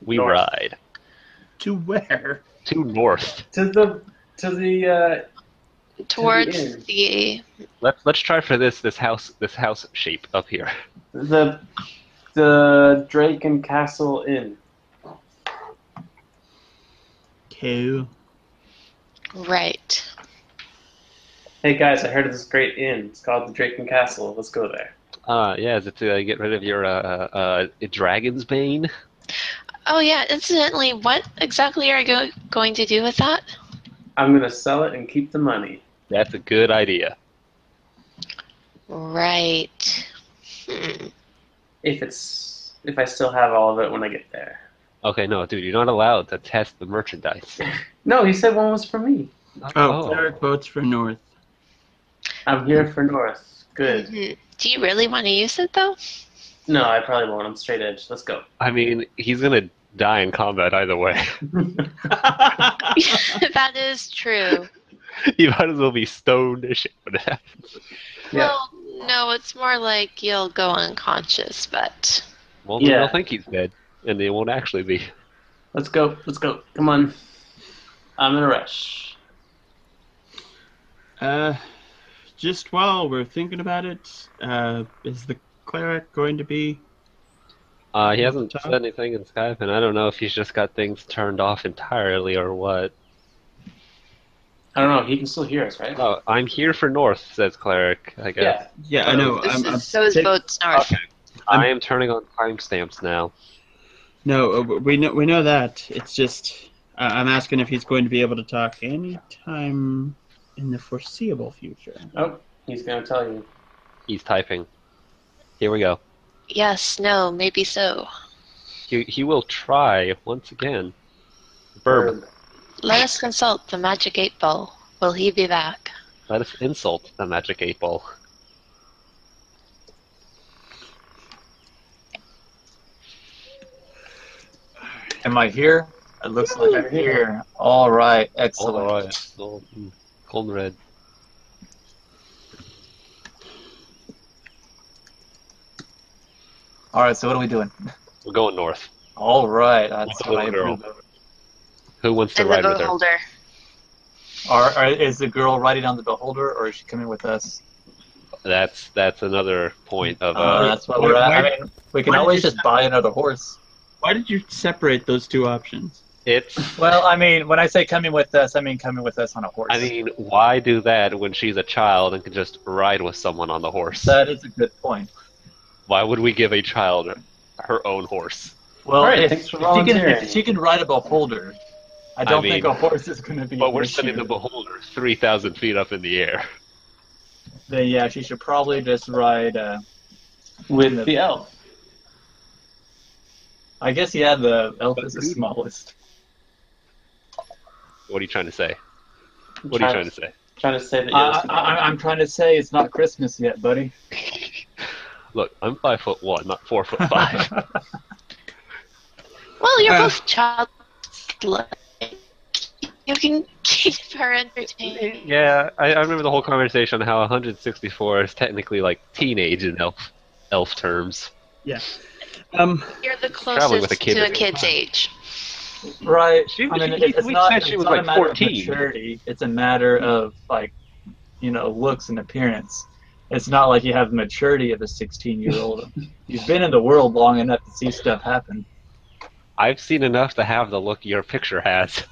We North. ride To where? to north. To the Towards inn. the... Let's try for this house shape up here. the Drake and Castle Inn. Cool. Right. Hey guys, I heard of this great inn. It's called the Drake and Castle. Let's go there. Yeah, is it to get rid of your dragon's bane? Oh yeah, incidentally, what exactly are you going to do with that? I'm gonna sell it and keep the money. That's a good idea. Right. If I still have all of it when I get there. Okay, no, dude, you're not allowed to test the merchandise. No, he said one was for me. Oh, cleric votes for north. I'm here for North. Good. Mhm. Do you really want to use it though? No, I probably won't. I'm straight edge. Let's go. I mean, he's gonna die in combat either way. That is true. You might as well be stoned as shit when it happens. Yeah. Well, no, it's more like you'll go unconscious, but... Well, Yeah. they'll think he's dead, and they won't actually be. Let's go. Let's go. Come on. I'm in a rush. Just while we're thinking about it, is the cleric going to be... He hasn't said anything in Skype, and I don't know if he's just got things turned off entirely or what. I don't know. He can still hear us, right? Oh, I'm here for North, says Cleric, I guess. Yeah, I know. So his vote's north. Okay. I am turning on timestamps now. No, we know that. It's just I'm asking if he's going to be able to talk anytime in the foreseeable future. Oh, he's gonna tell you. He's typing. Here we go. Yes, no, maybe so. He will try once again. Burb. Let us consult the Magic 8 Ball. Will he be back? Let us insult the Magic 8 Ball. Am I here? It looks like I'm here. All right, excellent. All right. Cold red. All right, so what are we doing? We're going north. All right, that's With what I the girl. approve of. Who wants to And the ride with her? beholder. Is the girl riding on the beholder, or is she coming with us? That's another point of. That's what we're at. I mean, we can why did always you just buy another horse. Why did you separate those two options? It's. Well, I mean, when I say coming with us, I mean coming with us on a horse. I mean, why do that when she's a child and can just ride with someone on the horse? that is a good point. Why would we give a child her own horse? Well, All right, if, thanks for if she can, volunteering. if she can ride a beholder, I don't mean, think a horse is going to be. But an we're issue. sending the beholder 3,000 feet up in the air. Then yeah, she should probably just ride. With the elf. I guess yeah, the elf is the smallest. What are you trying to say? What are you trying to say? Trying to say that you're I'm trying to say it's not Christmas yet, buddy. Look, I'm 5'1", not 4'5". Well, you're both childlike. You can keep her entertained. Yeah, I remember the whole conversation on how 164 is technically like teenage in elf terms. Yeah. You're the Traveling with closest a kid to a is kid's age. Right. She- I mean, she- it's we not, said it's she was not a like matter 14. of maturity. It's a matter of like, looks and appearance. It's not like you have the maturity of a 16-year-old. You've been in the world long enough to see stuff happen. I've seen enough to have the look your picture has.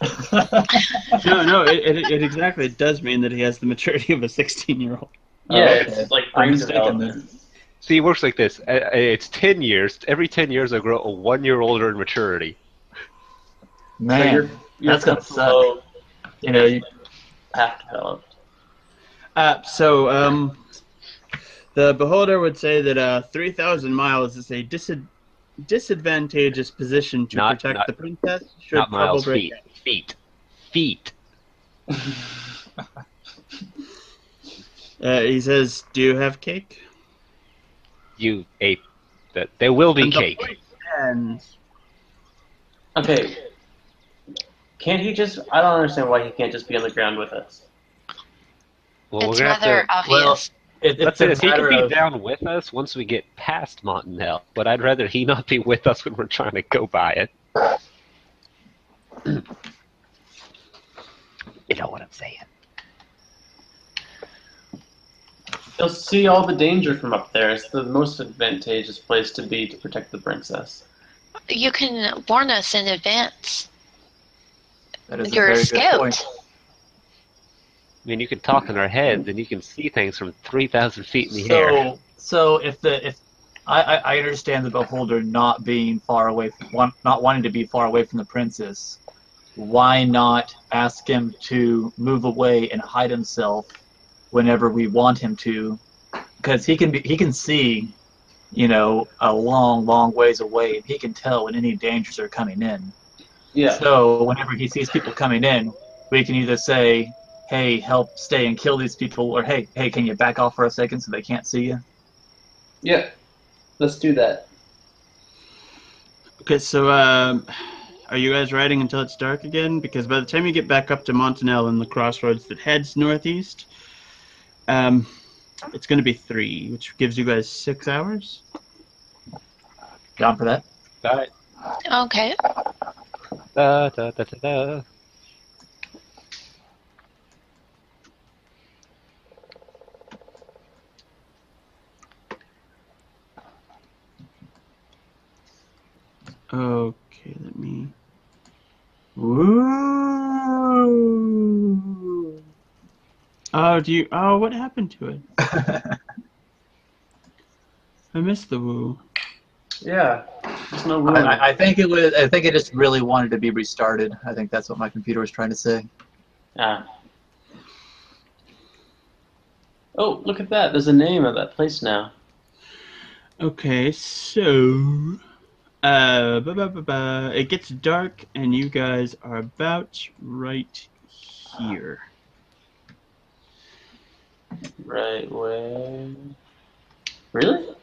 No, it exactly does mean that he has the maturity of a 16-year-old. Yeah, Okay. it's like I'm brain mistaken development. See, it works like this. It's 10 years. Every 10 years, I grow 1 year older in maturity. Man, you're that's gonna suck. below You half developed. The beholder would say that 3,000 miles is a disadvantageous position to Not- protect not- the princess should Not trouble miles, break feet. Feet. out. He says, "Do you have cake?" You ape. That there will be And the cake. point ends. Okay. Can't he just... I don't understand why he can't just be on the ground with us. Well, It's we're gonna rather have to. obvious. it's Let's a say this. He can matter be of down with us once we get past Montanel, but I'd rather he not be with us when we're trying to go by it. You know what I'm saying. You'll see all the danger from up there. It's the most advantageous place to be to protect the princess. You can warn us in advance. That is You're a a very good scout. point. I mean, you can talk in our heads, and you can see things from 3,000 feet in the air. So if I understand the beholder not being far away, not wanting to be far away from the princess, why not ask him to move away and hide himself whenever we want him to? Because he can see, a long ways away, and he can tell when any dangers are coming in. Yeah. So whenever he sees people coming in, we can either say, "Hey, help stay and kill these people," or "Hey, can you back off for a second so they can't see you?" Yeah. Let's do that. Okay, so are you guys riding until it's dark again? Because by the time you get back up to Montanel and the crossroads that heads northeast, it's going to be 3, which gives you guys 6 hours. Down for that? All right. Okay. Da, da, da, da, da. Okay, let me. Ooh. Oh, what happened to it? I missed the woo. Yeah. There's no room. I think it was. I think it just really wanted to be restarted. I think that's what my computer was trying to say. Ah. Oh, look at that. There's a name of that place now. Okay, so it gets dark and you guys are about right here. Right way. Really?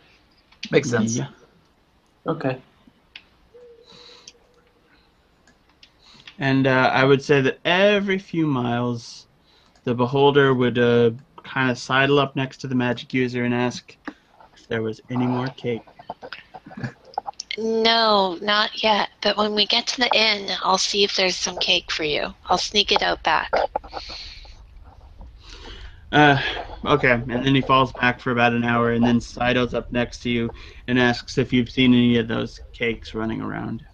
Makes sense. Yeah. Okay. And I would say that every few miles, the beholder would kind of sidle up next to the magic user and ask if there was any more cake. No, not yet. But when we get to the inn, I'll see if there's some cake for you. I'll sneak it out back. Okay, and then he falls back for about an hour and then sidles up next to you and asks if you've seen any of those cakes running around.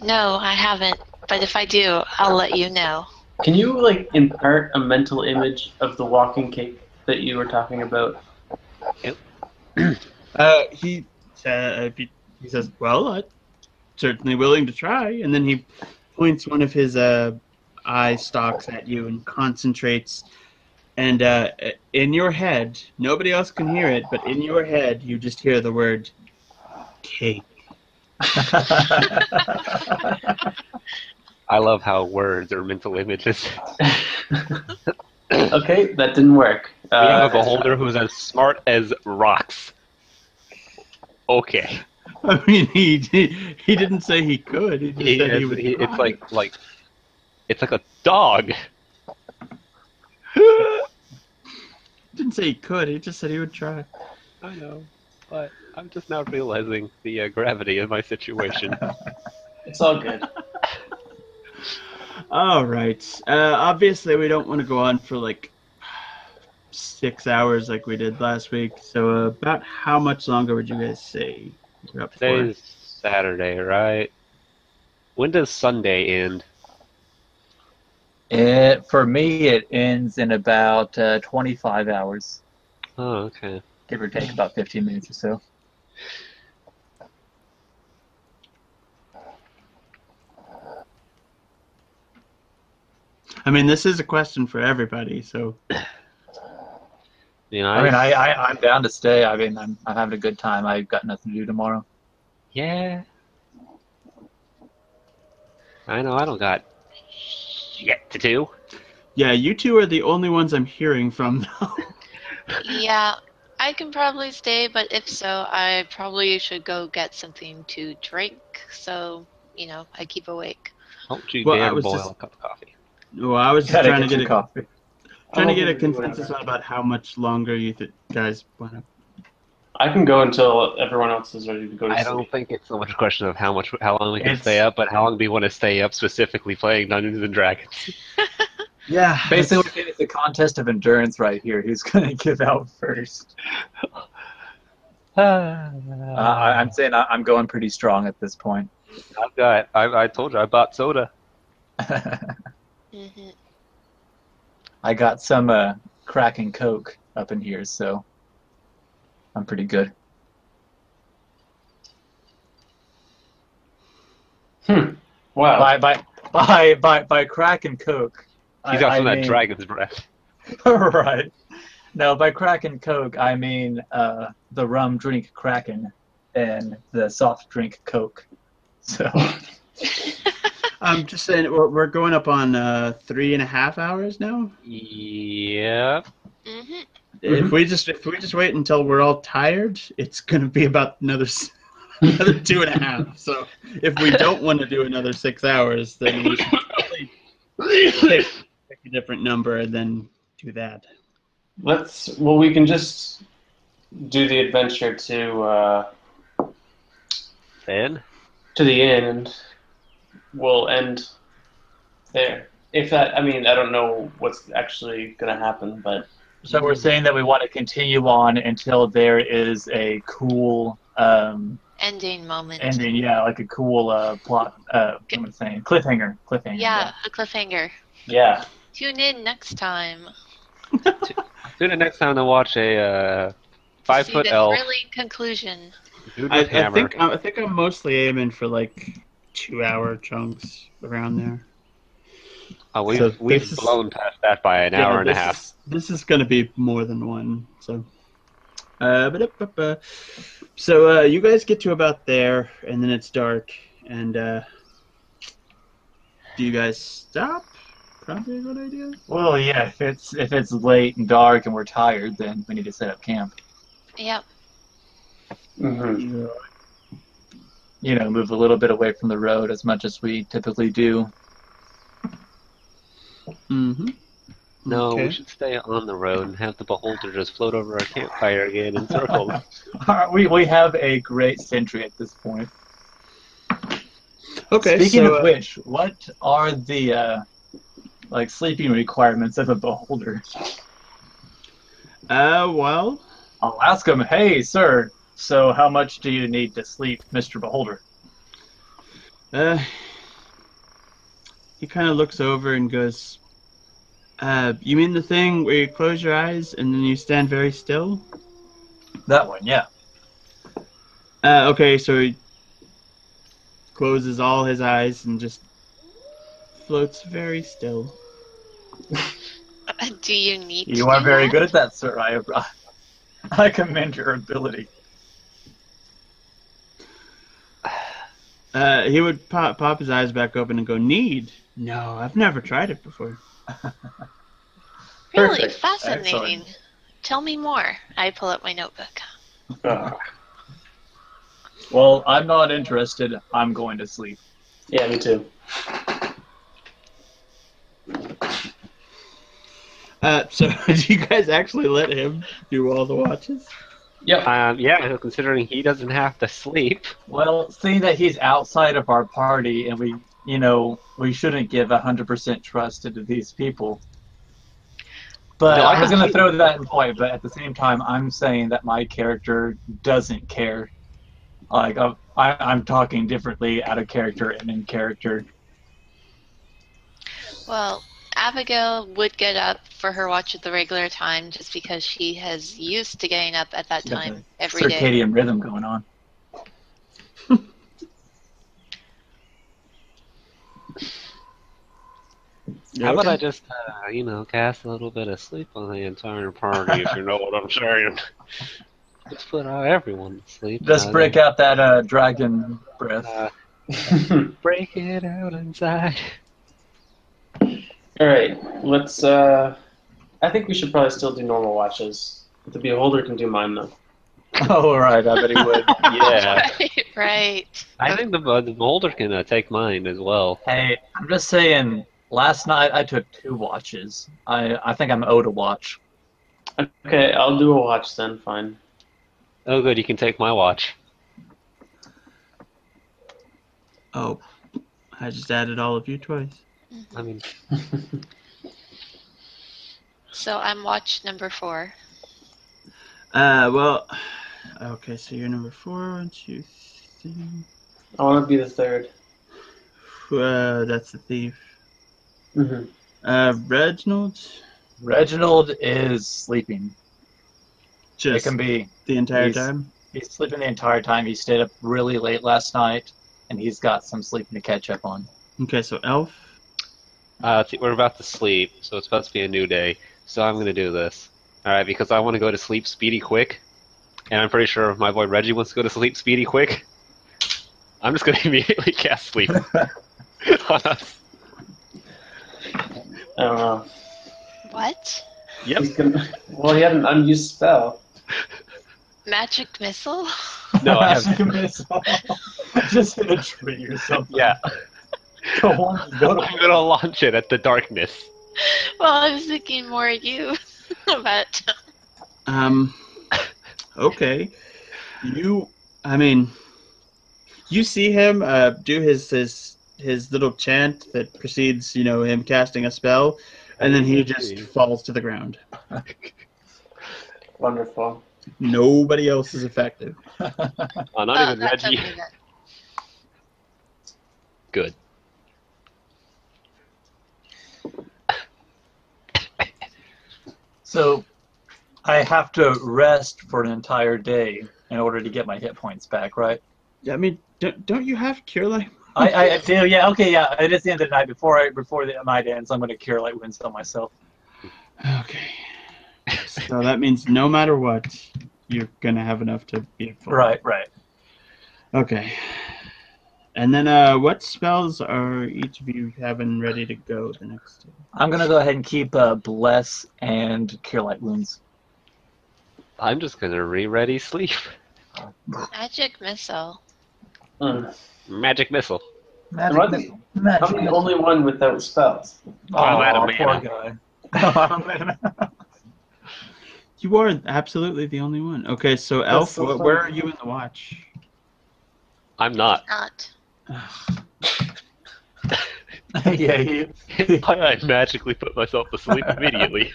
No, I haven't. But if I do, I'll let you know. Can you, like, impart a mental image of the walking cake that you were talking about? He says, well, I'm certainly willing to try. And then he points one of his eye stalks at you and concentrates. And in your head, nobody else can hear it, but in your head, you just hear the word cake. I love how words are mental images. Okay, that didn't work. We have a beholder who's as smart as rocks. Okay. I mean, he didn't say he could. He just said he would. It's like it's like a dog. Didn't say he could. He just said he would try. I know, but I'm just now realizing the gravity of my situation. It's all good. All right. Obviously, we don't want to go on for like 6 hours like we did last week. So, about how much longer would you guys say we're up for? Today's Saturday, right? When does Sunday end? For me, it ends in about 25 hours, Oh, okay. give or take about 15 minutes or so. I mean, this is a question for everybody. So, You know, I mean, I'm down to stay. I mean, I'm having a good time. I've got nothing to do tomorrow. yeah. I know. I don't got shit to do. yeah, you two are the only ones I'm hearing from. Yeah, I can probably stay, but if so, I probably should go get something to drink. So, I keep awake. Don't you Well, I dare was boil just- a cup of coffee. Well, I was just Gotta trying to get get your coffee. a Oh, consensus about how much longer you guys want to I can go until everyone else is ready to go to I sleep. don't think it's so much a question of how long we can It's- stay up, but how long do you want to stay up specifically playing Dungeons and Dragons? Yeah. Basically, it's a contest of endurance right here. Who's going to give out first? I'm saying I'm going pretty strong at this point. I told you I bought soda. Hmm. I got some crack and coke up in here, so I'm pretty good. Wow. By crack and coke. He's got some of that mean- dragon's breath. Right. No, by crack and coke, I mean the rum drink Kraken and the soft drink Coke. So I'm just saying we're going up on 3.5 hours now. Yeah. Hmm. If we just wait until we're all tired, it's gonna be about another 2.5. So if we don't want to do another 6 hours, then we should probably pick a different number and then do that. We can just do the adventure to Then? the inn, and we'll end there. If that, I mean, I don't know what's actually gonna happen, but so we're saying that we want to continue on until there is a cool Ending moment. ending, yeah, like a cool plot. What am I saying? Cliffhanger. Yeah, a cliffhanger. yeah. Tune in next time. Tune in next time to watch a See 5-foot the elf thrilling conclusion. dude I with hammer. think I'm mostly aiming for like 2-hour chunks around there. We've this is- blown past that by an hour and a half. This is gonna be more than one. So, so you guys get to about there, and then it's dark. And do you guys stop? Probably a good idea. Well, yeah, if it's late and dark and we're tired, then we need to set up camp. Yep. Mm-hmm. You know, move a little bit away from the road as much as we typically do. Mm-hmm. No, Okay. we should stay on the road and have the beholder just float over our campfire again in circles. We have a great sentry at this point. Okay. Speaking so, of which, what are the like sleeping requirements of a beholder? well, I'll ask him, hey, sir, so how much do you need to sleep, Mr. Beholder? he kind of looks over and goes, you mean the thing where you close your eyes and then you stand very still? That one, yeah. Okay, so he closes all his eyes and just floats very still. Do you need You to are do very that? good at that, sir. I commend your ability. He would pop his eyes back open and go, need? No, I've never tried it before. Really Perfect. fascinating. Excellent. Tell me more. I pull up my notebook. Well, I'm not interested. I'm going to sleep. Yeah, me too. So do you guys actually let him do all the watches? Yep. Yeah, considering he doesn't have to sleep. Well, seeing that he's outside of our party and we shouldn't give 100% trust into these people. But No, I was going to I- throw that in point, but at the same time, I'm saying that my character doesn't care. Like, I'm talking differently out of character and in character. Well, Abigail would get up for her watch at the regular time just because she has used to getting up at that She's got time the every day. circadian rhythm going on. How about I just, cast a little bit of sleep on the entire party, if you know what I'm saying? Just put everyone to sleep. Just break out that dragon breath. Break it out inside. All right. Let's. I think we should probably still do normal watches. The beholder can do mine though. Oh, all right. I bet he would. Yeah. Right. I think the beholder can take mine as well. Hey, I'm just saying. Last night I took 2 watches. I think I'm owed a watch. Okay, I'll do a watch then. Fine. Oh, good. You can take my watch. Oh, I just added all of you twice. I mean, So I'm watch number 4. Well, okay, so you're number 4, 1, 2, 3. I want to be the third. That's the thief. Mm-hmm. Reginald? Reginald is sleeping. It Just can be. the entire He's- time? He's sleeping the entire time. He stayed up really late last night, and he's got some sleeping to catch up on. Okay, so Elf? we're about to sleep, so it's about to be a new day. So I'm gonna do this. All right, because I want to go to sleep speedy quick, and I'm pretty sure my boy Reggie wants to go to sleep speedy quick. I'm just gonna immediately cast sleep on us. I don't know. What? Yep. Well, he had an unused spell. Magic missile? No, I have. Just hit a tree or something. Yeah. Go on, go I'm gonna launch it at the darkness. Well, I was thinking more you. But Okay. You see him do his little chant that precedes, him casting a spell, and then he just falls to the ground. Wonderful. Nobody else is effective. Not even that's Reggie. okay then. Good. So, I have to rest for an entire day in order to get my hit points back, right? I mean, don't you have Cure Light? I do, yeah, okay, yeah. It is the end of the night. Before the night ends, I'm going to Cure Light Wounds on myself. Okay. So that means no matter what, you're gonna have enough to be at full. Right. Okay. And then, what spells are each of you having ready to go the next day? I'm going to go ahead and keep Bless and Cure Light Wounds. I'm just gonna re-ready sleep. Magic missile. Magic missile. I'm the only one without spells. I'm out of poor mana. guy. You are absolutely the only one. Okay, so Elf, so funny. where are you in the watch? I'm not. Not. Yeah, I magically put myself to sleep immediately.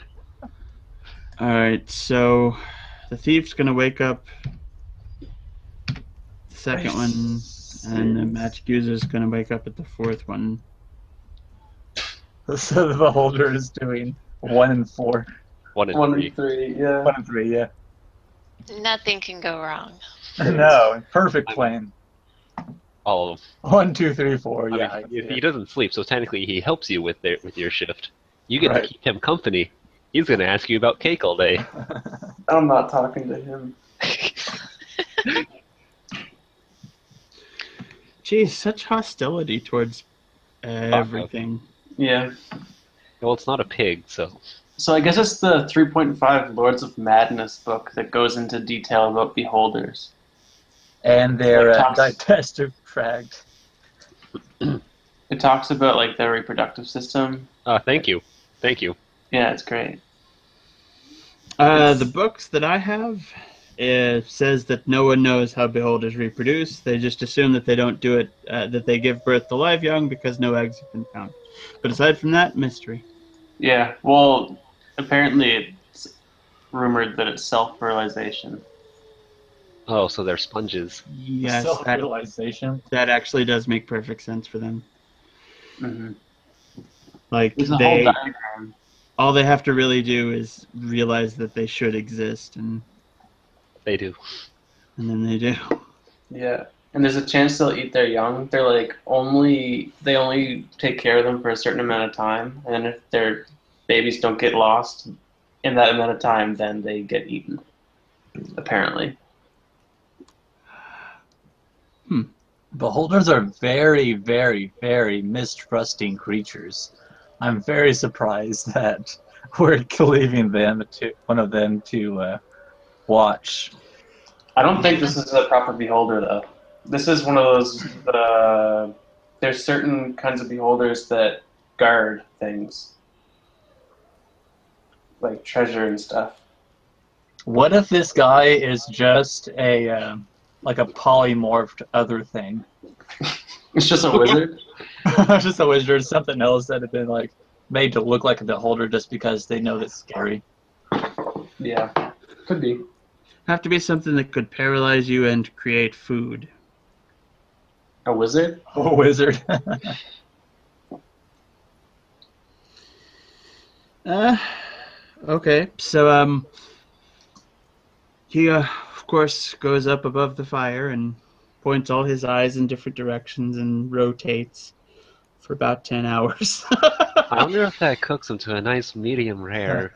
All right, so the thief's gonna wake up. The second one, and the magic user's gonna wake up at the fourth one. So the Beholder is doing 1 and 4. 1 and 1 3. and 3, yeah. 1 and 3, yeah. Nothing can go wrong. No, perfect plan. All of them. 1, 2, 3, 4. Yeah. I mean, he doesn't sleep, so technically he helps you with your shift. You get Right. to keep him company. He's gonna ask you about cake all day. I'm not talking to him. Geez, such hostility towards everything. Yeah. Well, it's not a pig, so. So I guess it's the 3.5 Lords of Madness book that goes into detail about beholders. And their Talks- digestive tract. It talks about like their reproductive system. Thank you. Thank you. Yeah, it's great. The books that I have, it says that no one knows how beholders reproduce. They just assume that they don't do it, that they give birth to live young because no eggs have been found. But aside from that, mystery. Yeah, well, apparently it's rumored that it's self-fertilization. Oh, so they're sponges. Yes, Self-realization. that actually does make perfect sense for them. Mm-hmm. Like, There's a whole diagram. all they have to really do is realize that they should exist, and They do. then they do. Yeah, and there's a chance they'll eat their young. They're like they only take care of them for a certain amount of time, and if their babies don't get lost in that amount of time, then they get eaten. Apparently. Beholders are very, very, very mistrusting creatures. I'm very surprised that we're leaving one of them to watch. I don't think this is a proper beholder, though. This is one of those. There's certain kinds of beholders that guard things, like treasure and stuff. What if this guy is just a like a polymorphed other thing? It's just a wizard. Just a wizard, something else that had been like made to look like a beholder just because they know that's scary. Yeah, could be. Have to be something that could paralyze you and create food. A wizard? A wizard. Okay. So he of course goes up above the fire and points all his eyes in different directions and rotates for about 10 hours. I wonder if that cooks him to a nice medium rare.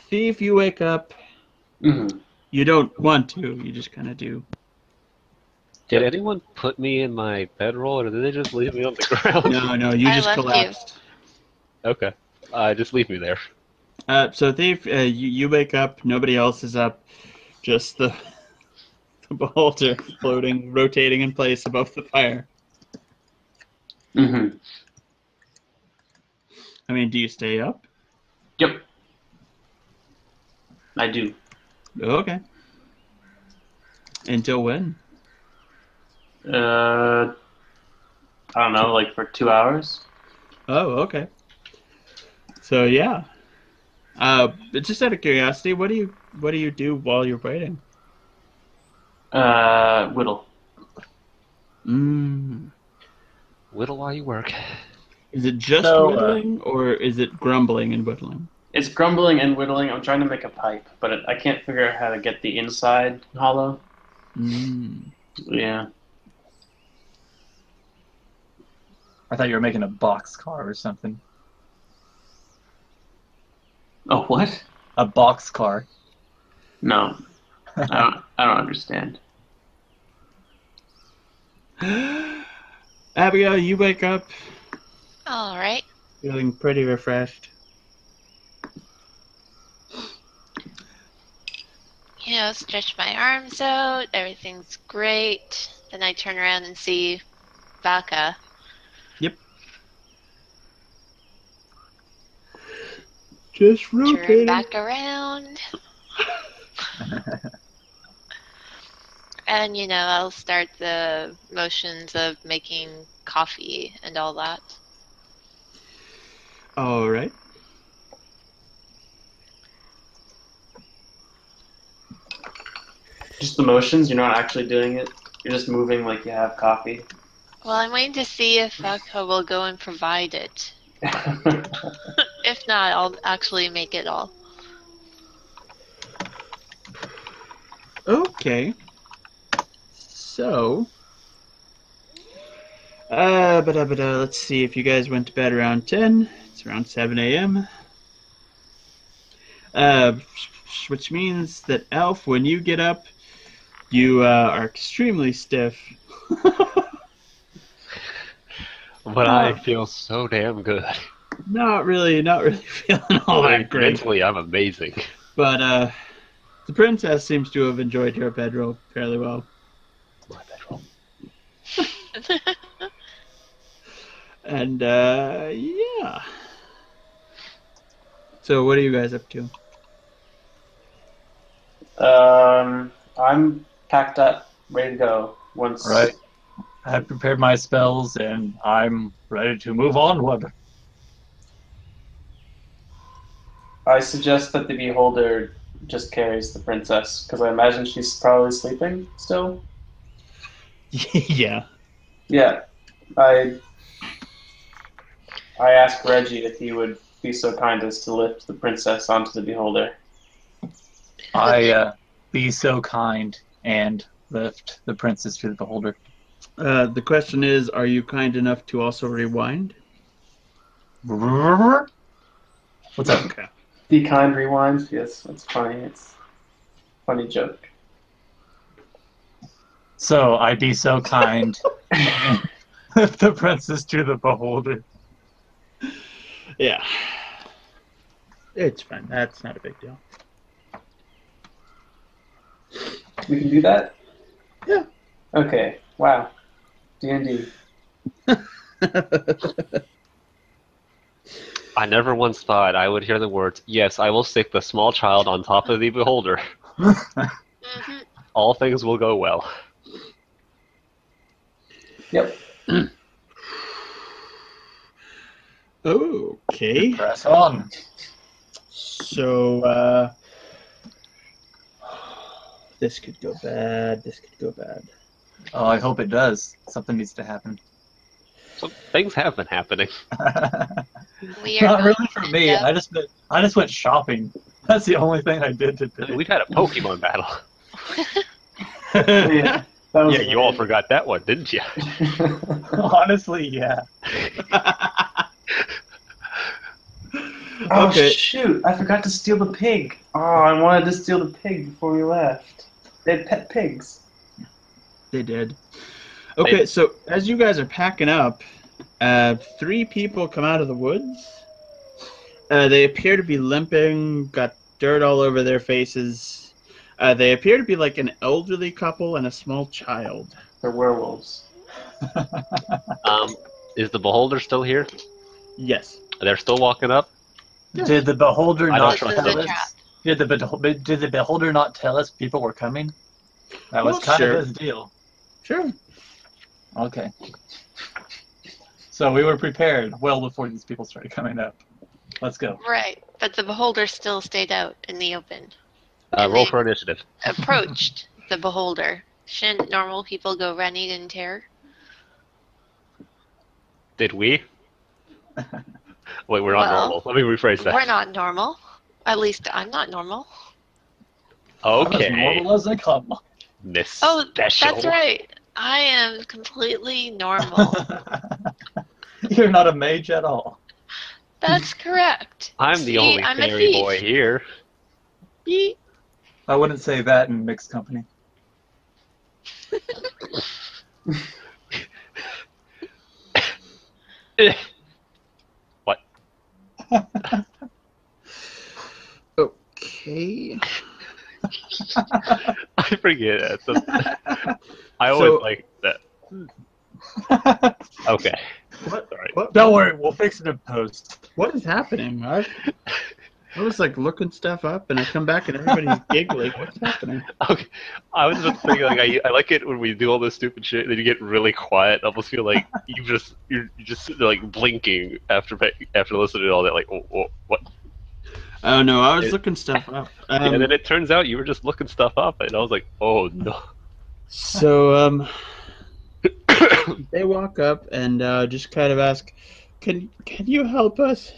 Thief, you wake up. Mm-hmm. You don't want to. You just kind of do. Did anyone put me in my bedroll, or did they just leave me on the ground? No, you I just left you. collapsed. Okay. Just leave me there. So Thief, you wake up. Nobody else is up. Just the beholder floating, rotating in place above the fire. Mm-hmm. I mean, do you stay up? Yep. I do. Okay. Until when? I don't know, like for 2 hours. Oh, okay. So yeah. But just out of curiosity, what do you do while you're waiting? Whittle. Whittle while you work. Is it just So, whittling, or is it grumbling and whittling? It's grumbling and whittling. I'm trying to make a pipe, but I can't figure out how to get the inside hollow. Yeah. I thought you were making a boxcar or something. Oh, what? A boxcar. No. I don't understand. Abigail, you wake up All right. feeling pretty refreshed. You know, stretch my arms out. Everything's great. Then I turn around and see Vaca. Yep. Just Turn rotating. back around. And, you know, I'll start the motions of making coffee and all that. All right. Just the motions. You're not actually doing it. You're just moving like you have coffee. Well, I'm waiting to see if Vaca will go and provide it. If not, I'll actually make it all. Okay. So, let's see. If you guys went to bed around 10, it's around 7 a.m. Which means that Elf, when you get up, you are extremely stiff. But I feel so damn good. Not really feeling all that great. Mentally, I'm amazing. But the princess seems to have enjoyed her bedroll fairly well. My bedroll. And yeah. So what are you guys up to? I'm packed up, ready to go. Once. Right. I've prepared my spells and I'm ready to move onward. I suggest that the beholder just carries the princess, because I imagine she's probably sleeping still. Yeah. Yeah. I asked Reggie if he would be so kind as to lift the princess onto the beholder. I be so kind and lift the princess to the beholder. The question is, are you kind enough to also rewind? What's up? Okay. Be kind, rewind. Yes, that's funny. It's a funny joke. So I be so kind and lift the princess to the beholder. Yeah. It's fine. That's not a big deal. We can do that? Yeah. Okay. Wow. D&D. I never once thought I would hear the words, "Yes, I will stick the small child on top of the beholder. Mhm. All things will go well." Yep. Okay. Press on. So, this could go bad. This could go bad. Oh, I hope it does. Something needs to happen. So things have been happening. We are Not going really for to me. end up- I just went shopping. That's the only thing I did today. We've had a Pokemon battle. Yeah. That was Yeah, you all forgot that one, didn't you? Honestly, yeah. Oh Okay. shoot! I forgot to steal the pig. Oh, I wanted to steal the pig before we left. They had pet pigs. They did. Okay, so as you guys are packing up, 3 people come out of the woods. They appear to be limping, got dirt all over their faces. They appear to be like an elderly couple and a small child. They're werewolves. Is the beholder still here? Yes. They're still walking up? Did the beholder I don't not trust tell them. us? Did the beholder not tell us people were coming? That was Well, kind sure. of his deal. Sure. Okay. So we were prepared well before these people started coming up. Let's go. Right, but the beholder still stayed out in the open. Roll for initiative. Approached the beholder. Shouldn't normal people go running in terror? Did we? Wait, we're not Well, normal. Let me rephrase that. We're not normal. At least I'm not normal. I'm as Okay. normal as they come. Miss Oh, Special. that's right. I am completely normal. You're not a mage at all. That's correct. I'm the See, only I'm a fairy thief. boy here. Beep. I wouldn't say that in mixed company. What? Okay. I forget it. I always So- like that. Okay. What? Sorry. What? Don't worry, we'll fix it in post. What is happening? I was like looking stuff up, and I come back and everybody's giggling. What's happening? Okay. I was just thinking, like, I like it when we do all this stupid shit, and then you get really quiet. I almost feel like you're just sitting there, like, blinking after listening to all that, like, oh, what? Oh no, I was looking stuff up. And then it turns out you were just looking stuff up, and I was like, oh no. So they walk up and just kind of ask, "Can you help us?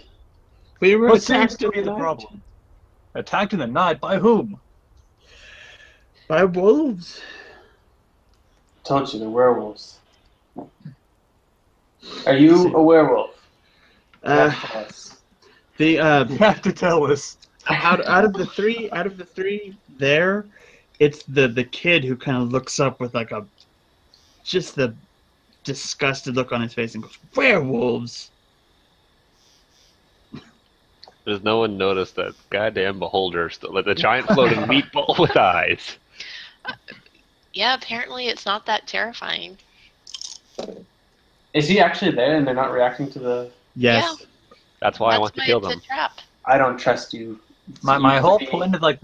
We were What seems attacked to be the tonight problem? Attacked in the night by whom? by wolves." Told you, they're werewolves. Are you a werewolf? Yes. The You have to tell us. out of the three there, it's the kid who kind of looks up with like just the disgusted look on his face and goes, "Werewolves." Does no one notice that goddamn beholder still, like the giant floating meatball with eyes? Yeah, apparently it's not that terrifying. Is he actually there and they're not reacting to the... Yes. That's why I want to why kill it's them. a trap. I don't trust you. My whole You- point of like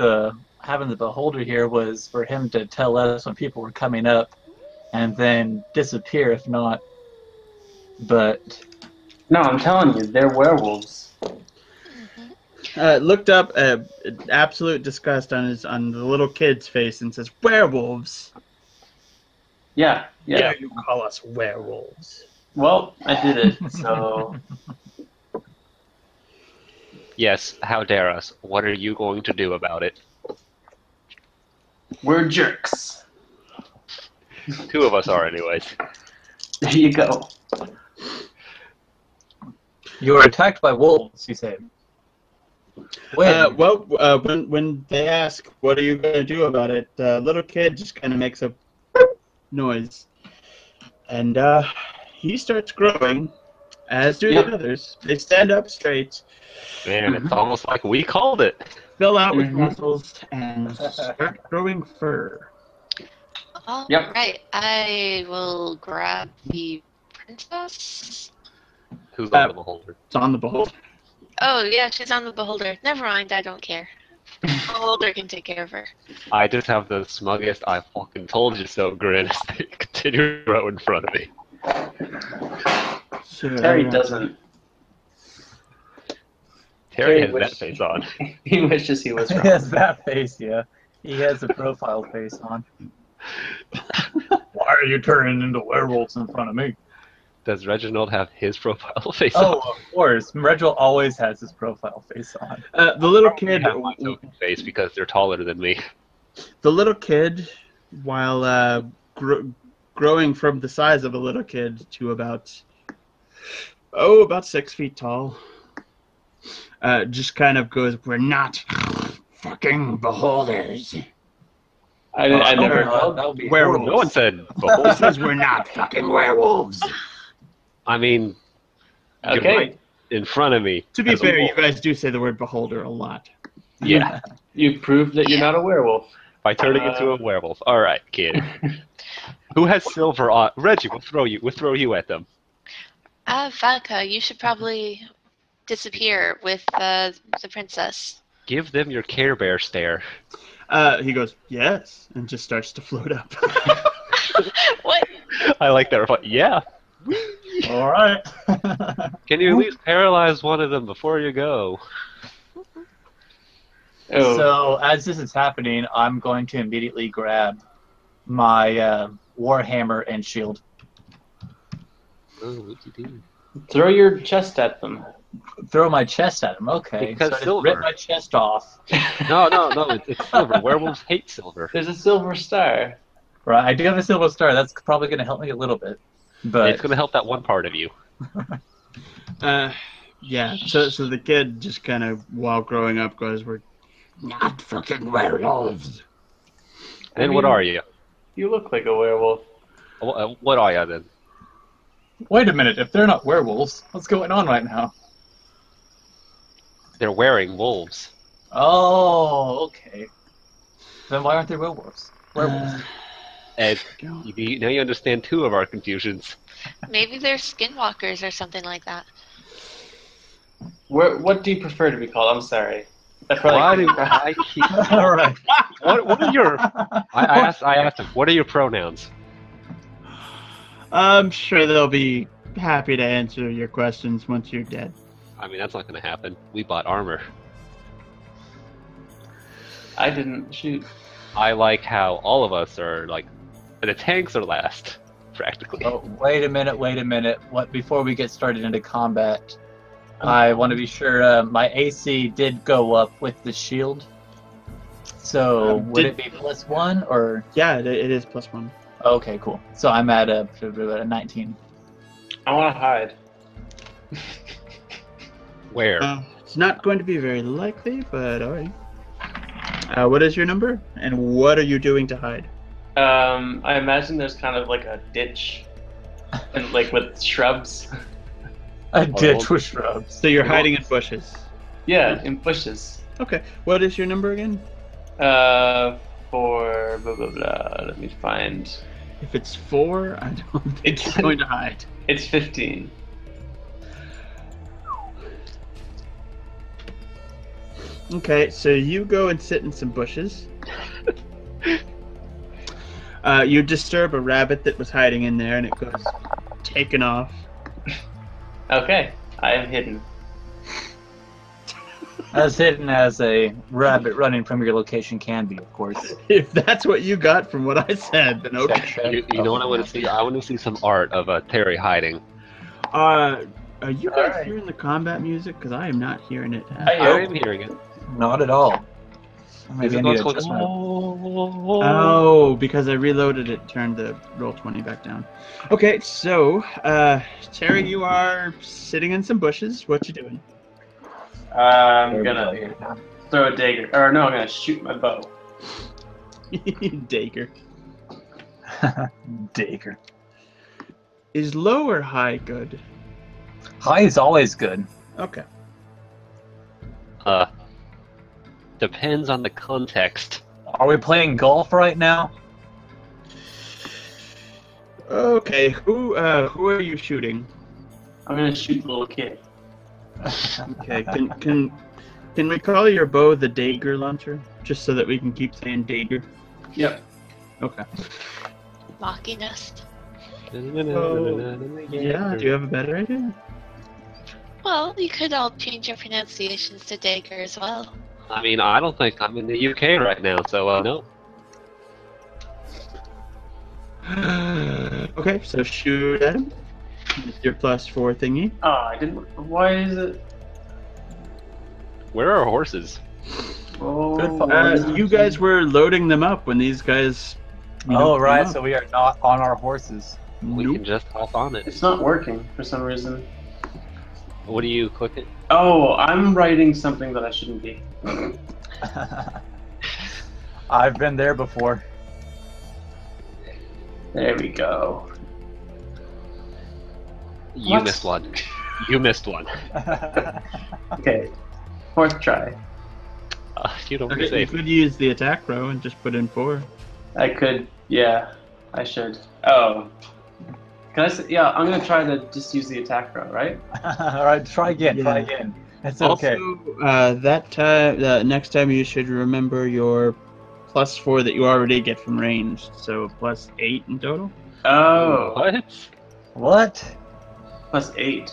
having the beholder here was for him to tell us when people were coming up, and then disappear if not. But No, I'm telling you, they're werewolves. Looked up absolute disgust on the little kid's face and says, "Werewolves." Yeah. Dare you call us werewolves? Well, I did it, so... Yes, how dare us? What are you going to do about it? We're jerks. 2 of us are, anyways. There you go. you were attacked by wolves, you say. When? When they ask, "What are you going to do about it?" Little kid just kind of makes a noise, and he starts growing, as do Yep. the others. They stand up straight, Man, it's almost like we called it. fill out with Mhm. muscles, and start growing fur. All Yep. right, I will grab the princess. Who's on the beholder? It's on the beholder. Oh, yeah, she's on the beholder. Never mind, I don't care. Beholder can take care of her. I just have the smuggest I fucking told you so grin as they continue to row in front of me. Sure, Terry alright. doesn't. Terry Terry has that wishes- face on. He wishes he was He wrong. has that face, yeah. He has a profile face on. Why are you turning into werewolves in front of me? Does Reginald have his profile face Oh, on? of course. Reginald always has his profile face on. The little kid, I have my token face because they're taller than me. while growing from the size of a little kid to about 6 feet tall, just kind of goes, "We're not fucking beholders." I Oh, never. no, that would be Werewolves. No one said He behold. says we're not fucking werewolves. I mean, you're Okay. right in front of me. To be as a fair, you wolf. guys do say the word beholder a lot. Yeah, You proved that you're not a werewolf. by turning into a werewolf. All right, kid. Who has silver on? Reggie, we'll throw you at them. Vodka, you should probably disappear with the princess. Give them your Care Bear stare. He goes, yes, and just starts to float up. What? I like that. Yeah. All right. Can you at least paralyze one of them before you go? Oh, So as this is happening, I'm going to immediately grab my warhammer and shield. Oh, what'd you do? throw your chest at them. Throw my chest at him. Okay. Because so I just silver. rip my chest off. No, it's silver. Werewolves hate silver. There's a silver star. Right. I do have a silver star. That's probably going to help me a little bit. But It's going to help that one part of you. Yeah, so the kid just kind of, while growing up, goes, we're not fucking werewolves. Then what are you? You look like a werewolf. What are you then? wait a minute. If they're not werewolves, what's going on right now? They're wearing wolves. Oh, okay. Then why aren't they werewolves? Werewolves. And now you understand two of our confusions. Maybe they're skinwalkers or something like that. What do you prefer to be called? I'm sorry. That's Why probably do I keep... All right. What are your... I asked him, what are your pronouns? I'm sure they'll be happy to answer your questions once you're dead. I mean, that's not going to happen. We bought armor. I didn't shoot. I like how all of us are like... The tanks are last, practically. Oh, wait a minute. What? Before we get started into combat, I want to be sure my AC did go up with the shield. So would it be +1 or? Yeah, it is +1. Okay, cool. So I'm at a 19. I want to hide. Where? It's not going to be very likely, but alright. What is your number, and what are you doing to hide? I imagine there's kind of like a ditch, and like with shrubs. A ditch with shrubs. So you're hiding in bushes. Yeah, in bushes. Okay, what is your number again? For blah blah blah. Let me find. If it's 4, I don't think you're going to hide. It's 15. Okay, so you go and sit in some bushes. You disturb a rabbit that was hiding in there, and it goes taken off. Okay, I am hidden. As hidden as a rabbit running from your location can be, of course. If that's what you got from what I said, then okay. You know what I want to see? I want to see some art of Terry hiding. Are you guys Alright. hearing the combat music? Because I am not hearing it. I I am hearing it. Not at all. Is Maybe I it need not to adjust my... Oh, because I reloaded it, turned the roll 20 back down. Okay, so Terry, you are sitting in some bushes. What you doing? I'm gonna throw a dagger, or no, I'm gonna shoot my bow. Dagger. Dagger. Is low or high good? High is always good. Okay. Depends on the context. Are we playing golf right now? Okay, who are you shooting? I'm gonna shoot the little kid. Okay. Can we call your bow the dagger launcher, just so that we can keep saying dagger? Yep. Okay. Mocking us. Yeah. Do you have a better idea? Well, you could all change your pronunciations to dagger as well. I mean, I don't think I'm in the UK right now, so no. Okay. So shoot at him with your +4 thingy. Oh, I didn't. Why is it? Where are our horses? Oh, Good point. You guys were loading them up when these guys. Oh, came right. up. So we are not on our horses. We Nope. can just hop on it. it's not working for some reason. What do you click it? Oh, I'm writing something that I shouldn't be. I've been there before. There we go. You What? missed one. You missed one. Okay, 4th try. You don't Okay, be you safe. could use the attack row and just put in 4. I could. Yeah, I should. Oh. Can I say? Yeah, I'm gonna try to just use the attack row, right? All right, try again. Try Yeah. again. It's okay. Also, that time, next time you should remember your +4 that you already get from ranged, so +8 in total. Oh, What? What? +8.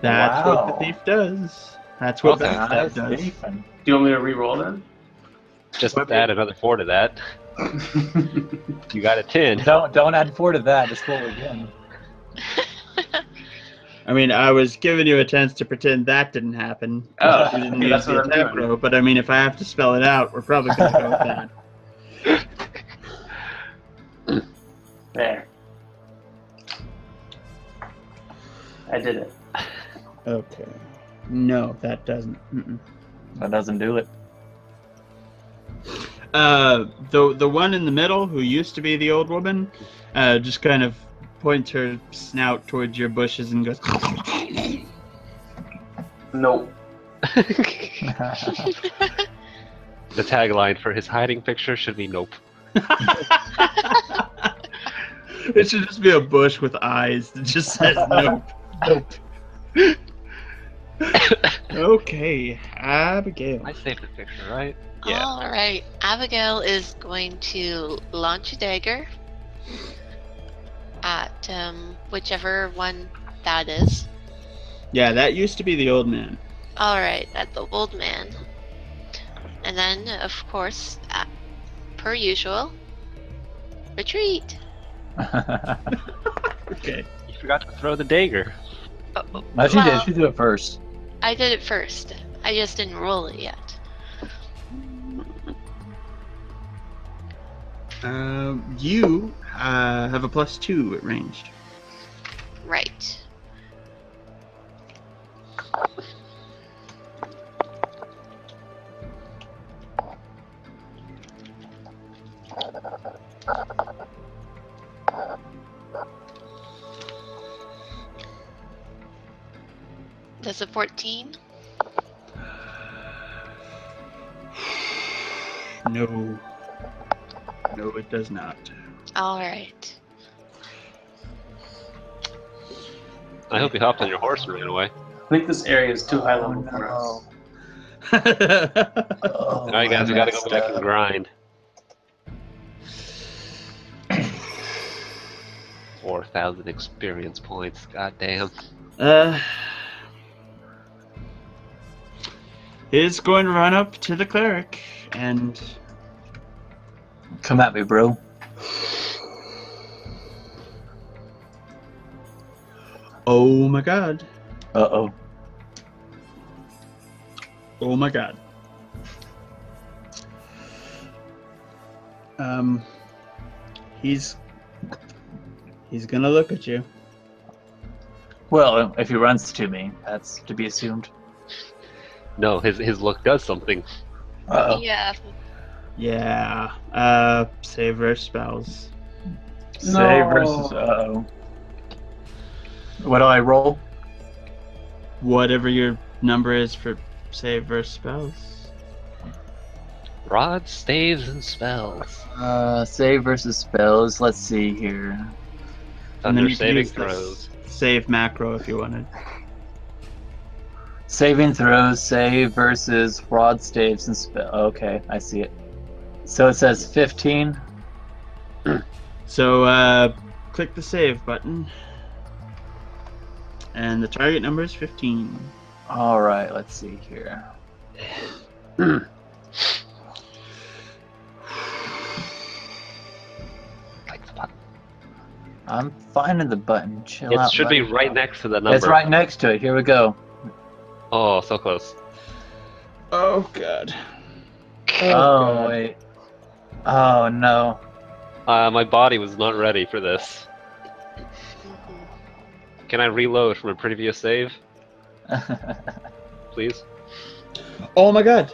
That's what Wow. the thief does. That's what Okay. the Nice, thief does. Ethan. Do you want me to re-roll then? Just add another 4 to that. You got a 10. Don't add 4 to that. Just roll again. I mean, I was giving you a chance to pretend that didn't happen. Oh, You didn't okay, use that's the what I'm attack doing. row, but I mean, if I have to spell it out, we're probably going to go with that. There. I did it. Okay. No, that doesn't. Mm-mm. That doesn't do it. The one in the middle, who used to be the old woman, just kind of points her snout towards your bushes and goes. Nope. The tagline for his hiding picture should be nope. It should just be a bush with eyes that just says nope. Nope. Okay, Abigail. I saved the picture, right? All right. Abigail is going to launch a dagger at whichever one that is. Yeah, that used to be the old man. All right, at the old man. And then, of course, per usual, retreat. Okay. You forgot to throw the dagger. Oh, No, she well, did. She did it first. I did it first. I just didn't roll it yet. You have a +2 at ranged. Right. Does a 14? No. No, it does not. All right. I hope you hopped on your horse and ran away. I think this area is too high level for us. Oh, Alright guys, we gotta go back and grind. 4,000 experience points, goddamn. He's going to run up to the cleric and Come at me, bro. oh my god. Uh-oh. Oh my god. He's gonna look at you. Well, if he runs to me, that's to be assumed. No, his look does something. Uh-oh. Yeah. Yeah. Save verse spells. Save versus uh-oh. What do I roll? Whatever your number is for save verse spells. Rods, staves, and spells. Save versus spells. Let's see here. And then Thunder you can saving use the throws. save macro if you wanted. Saving throws, save versus rod staves and spell. Okay, I see it. So it says 15. So click the save button. And the target number is 15. All right, let's see here. I'm finding the button. Chill It out. should be buddy. right next to the number. It's right next to it. Here we go. Oh, so close. Oh god. Oh, God. wait. Oh no. My body was not ready for this. Can I reload from a previous save, please? Oh my god.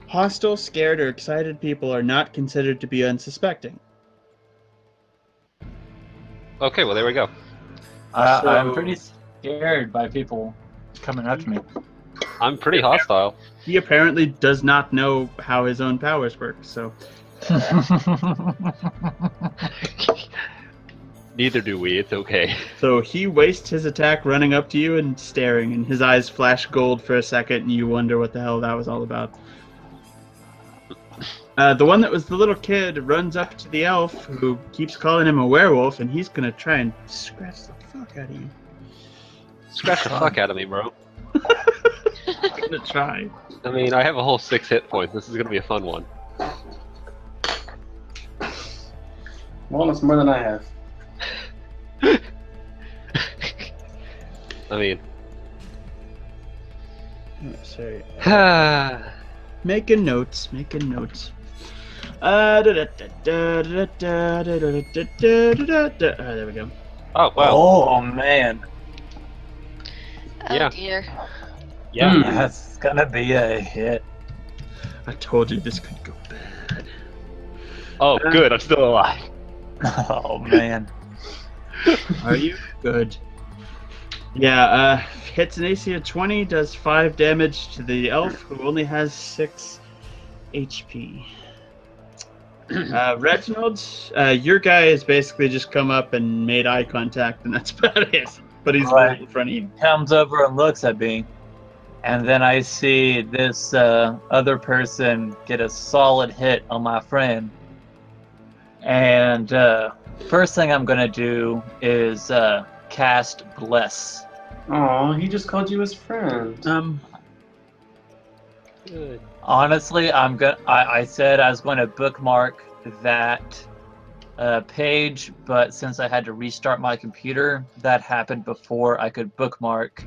Hostile, scared, or excited people are not considered to be unsuspecting. Okay, well there we go. I'm pretty scared by people coming up to me. I'm pretty hostile. He apparently does not know how his own powers work, so... Neither do we, it's okay. So he wastes his attack running up to you and staring, and his eyes flash gold for a second, and you wonder what the hell that was all about. The one that was the little kid runs up to the elf, who keeps calling him a werewolf, and he's gonna try and scratch the fuck out of you. Scratch the fuck out of me, bro. I'm gonna try. I mean, I have a whole 6 hit points. This is gonna be a fun one. Well, that's more than I have. I mean... Oh, sorry. oh, Making notes. There we go. wow. Oh man. Oh Yeah. dear. Yeah. That's gonna be a hit. I told you this could go bad. Oh, good, I'm still alive. Oh man. Are you? Good. Yeah, hits an AC of 20, does 5 damage to the elf, who only has 6 HP. Reginald, your guy has basically just come up and made eye contact, and that's about it. But he's Right. right in front of you. Comes over and looks at me, and then I see this other person get a solid hit on my friend. And first thing I'm gonna do is cast Bless. Oh, he just called you his friend. Good. Honestly, I said I was going to bookmark that page, but since I had to restart my computer, that happened before I could bookmark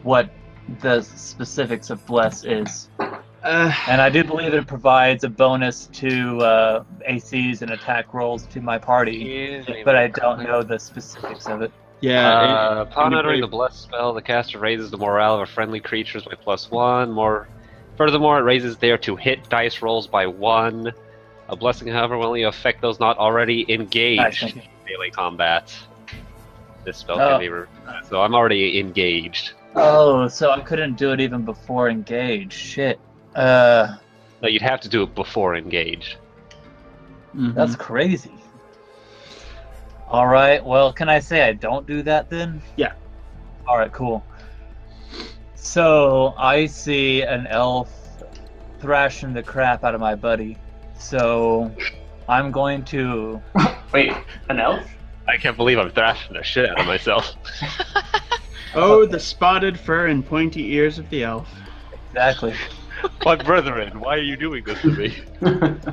what the specifics of Bless is. And I do believe it provides a bonus to ACs and attack rolls to my party, but I don't know the specifics of it. Yeah. Upon uttering the bless spell, the caster raises the morale of a friendly creatures by +1. Furthermore, it raises their to hit dice rolls by 1. A blessing, however, will only affect those not already engaged in melee combat. This spell can be so I'm already engaged. Oh, so I couldn't do it even before engage. Shit. No, you'd have to do it before engaged. That's crazy. Alright, well, can I say I don't do that then? Yeah. Alright, cool. So, I see an elf thrashing the crap out of my buddy. So, I'm going to... Wait, an elf? I can't believe I'm thrashing the shit out of myself. Oh, the spotted fur and pointy ears of the elf. Exactly. My brethren, why are you doing this to me?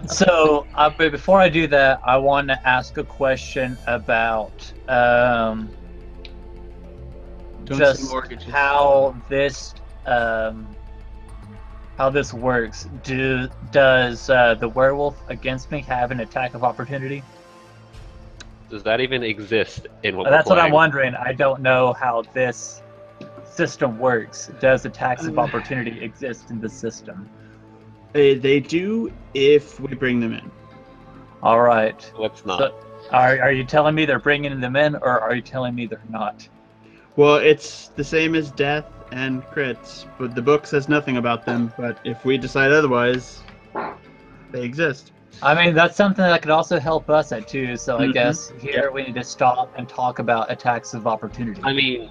So, but before I do that, I want to ask a question about Don't just say mortgages. how this works. Does the werewolf against me have an attack of opportunity? Does that even exist in what That's we're what I'm playing? wondering. I don't know how this system works. Does attacks of opportunity exist in the system? They do if we bring them in. All right. Let's not. So, are you telling me they're bringing them in, or are you telling me they're not? Well, it's the same as death and crits, but the book says nothing about them. But if we decide otherwise, they exist. I mean, that's something that could also help us too. So I guess here we need to stop and talk about attacks of opportunity. I mean,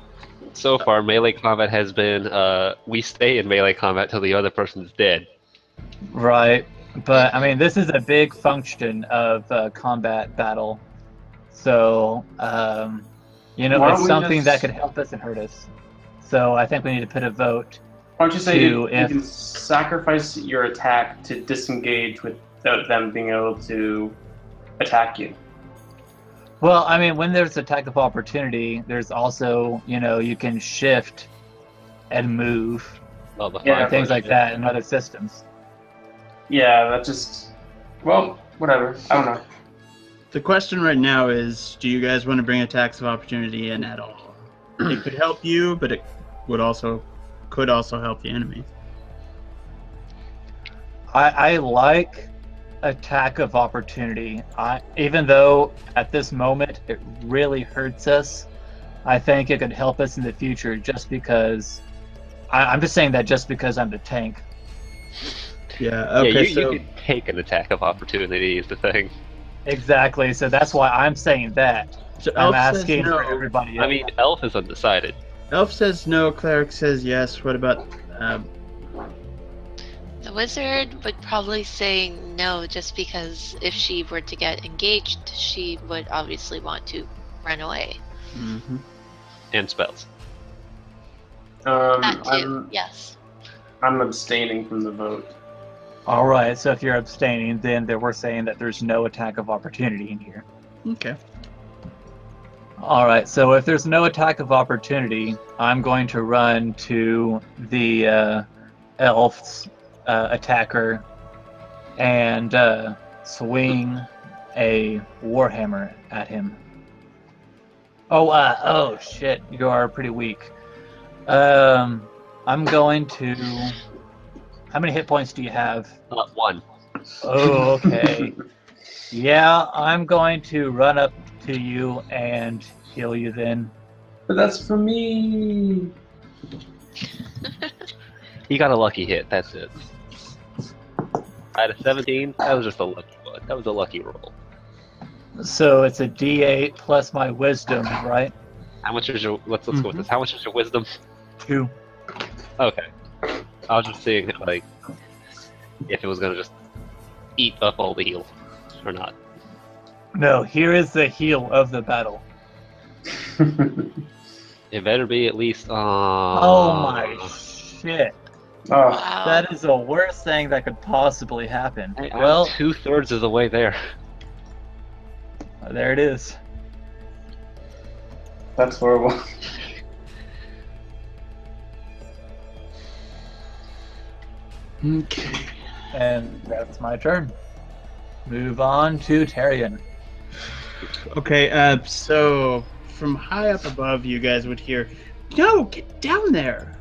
so far, melee combat has been we stay in melee combat till the other person's dead. Right. But I mean, this is a big function of combat battle. So, Why don't it's we something that just- could help us and hurt us. So I think we need to put a vote. Why don't you say To you if- can sacrifice your attack to disengage without them being able to attack you? Well, I mean, when there's attack of opportunity, there's also, you can shift and move Well, the Yeah, and things like shit. that in other systems. Yeah, that just... Well, whatever. I don't know. The question right now is, do you guys want to bring attacks of opportunity in at all? It could help you, but it could also help the enemy. I like attack of opportunity. Even though at this moment it really hurts us, I think it could help us in the future just because. I'm just saying that just because I'm the tank. Yeah. Okay. Yeah, so you can take an attack of opportunity is the thing. Exactly. So that's why I'm saying that. so I'm Elf says asking no. for everybody else. I mean, Elf is undecided. Elf says no. Cleric says yes. What about? The wizard would probably say no, just because if she were to get engaged, she would obviously want to run away. Mhm. And spells. That too, I'm yes. abstaining from the vote. All right. So if you're abstaining, then we're saying that there's no attack of opportunity in here. Okay. All right. So if there's no attack of opportunity, I'm going to run to the elf's attacker and swing a warhammer at him. Oh shit! You are pretty weak. I'm going to. How many hit points do you have? One. Oh, okay. Yeah, I'm going to run up to you and heal you then. But that's for me. He got a lucky hit, that's it. Out of 17, that was just a lucky one. That was a lucky roll. So it's a D8 plus my wisdom, right? How much is your... Let's go with this. How much is your wisdom? 2. Okay. I was just seeing, like, if it was gonna just eat up all the heal, or not. No, here is the heal of the battle. It better be at least, Oh my shit. Oh, Wow. That is the worst thing that could possibly happen. I'm Well, 2/3 of the way there. there it is. that's horrible. Okay. And that's my turn. Move on to Tarion. Okay. So from high up above, you guys would hear, "No, get down there.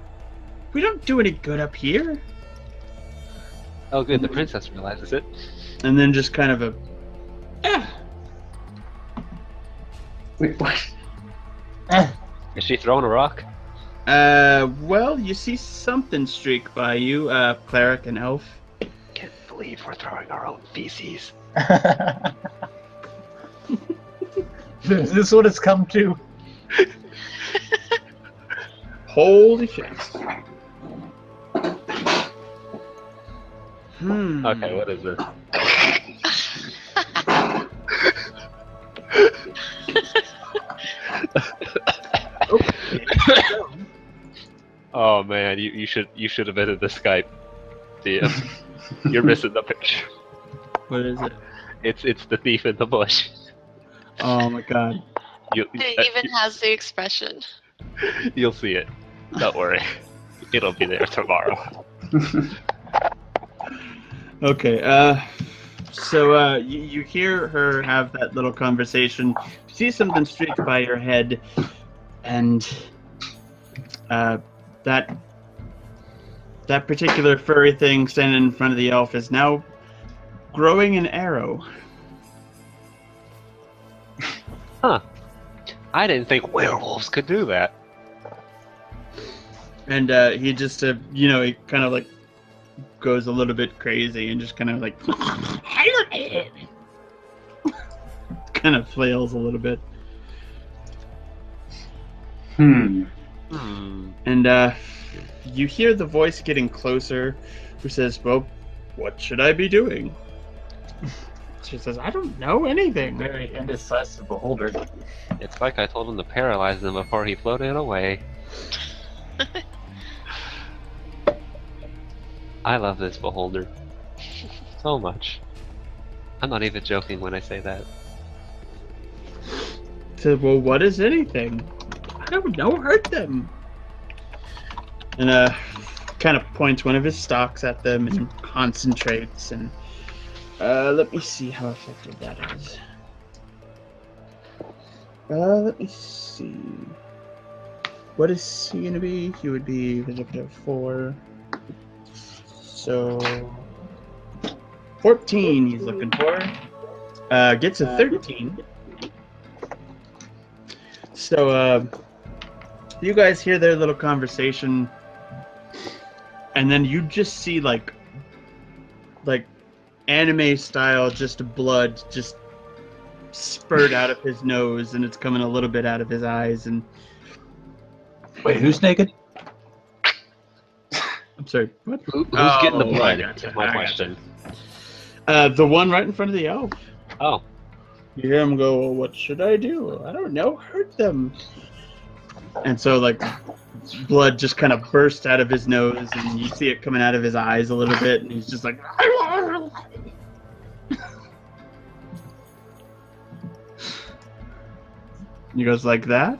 We don't do any good up here." Oh good, the princess realizes it. And then just kind of a, Wait, what? Is she throwing a rock? well, you see something streak by you, cleric and elf. Can't believe we're throwing our own feces. Is this what it's come to? Holy shit. Okay, what is this? Oh man, you should have been in the Skype. DM. You're missing the picture. What is it? It's the thief in the bush. Oh my god. It even has the expression. You'll see it. Don't worry. It'll be there tomorrow. Okay, so you hear her have that little conversation. You see something streak by your head, and that particular furry thing standing in front of the elf is now growing an arrow. Huh. I didn't think werewolves could do that. And he just, he kind of like goes a little bit crazy and just kind of like kind of flails a little bit. And you hear the voice getting closer, who says, "Well, what should I be doing?" She says, "I don't know anything." Very indecisive beholder. It's like I told him to paralyze him before he floated away. I love this beholder so much. I'm not even joking when I say that. Said, "Well, what is anything? I don't know. Hurt them." And kind of points one of his stocks at them and concentrates. And let me see how effective that is. Let me see. What is he gonna be? He would be 4. So 14 he's looking for. Gets a 13. So you guys hear their little conversation, and then you just see like anime style, just blood just spurt out of his nose, and it's coming a little bit out of his eyes. And Wait, who's naked? I'm sorry, what? Who's getting the Oh, blood? I gotcha, Is my I question. The one right in front of the elf. Oh, You hear him go, "Well, what should I do? I don't know. Hurt them." And so, like, blood just kind of bursts out of his nose, and you see it coming out of his eyes a little bit, and he's just like... He goes like that.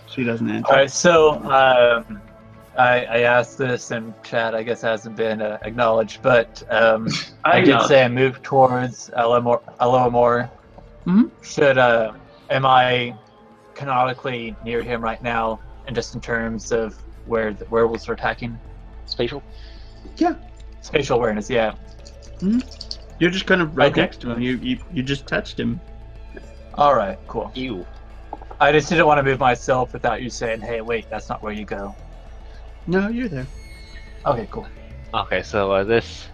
She doesn't answer. All right, so I asked this, and chat I guess hasn't been acknowledged, but I did say I moved towards Elohimor. Mhm. Should am I canonically near him right now, and just in terms of where the werewolves are attacking? spatial? Spatial awareness, yeah. You're just kind of right Okay. next to him. You just touched him. All right, cool. Ew. I just didn't want to move myself without you saying, "Hey, wait, that's not where you go." No, you're there. Okay, cool. Okay, so this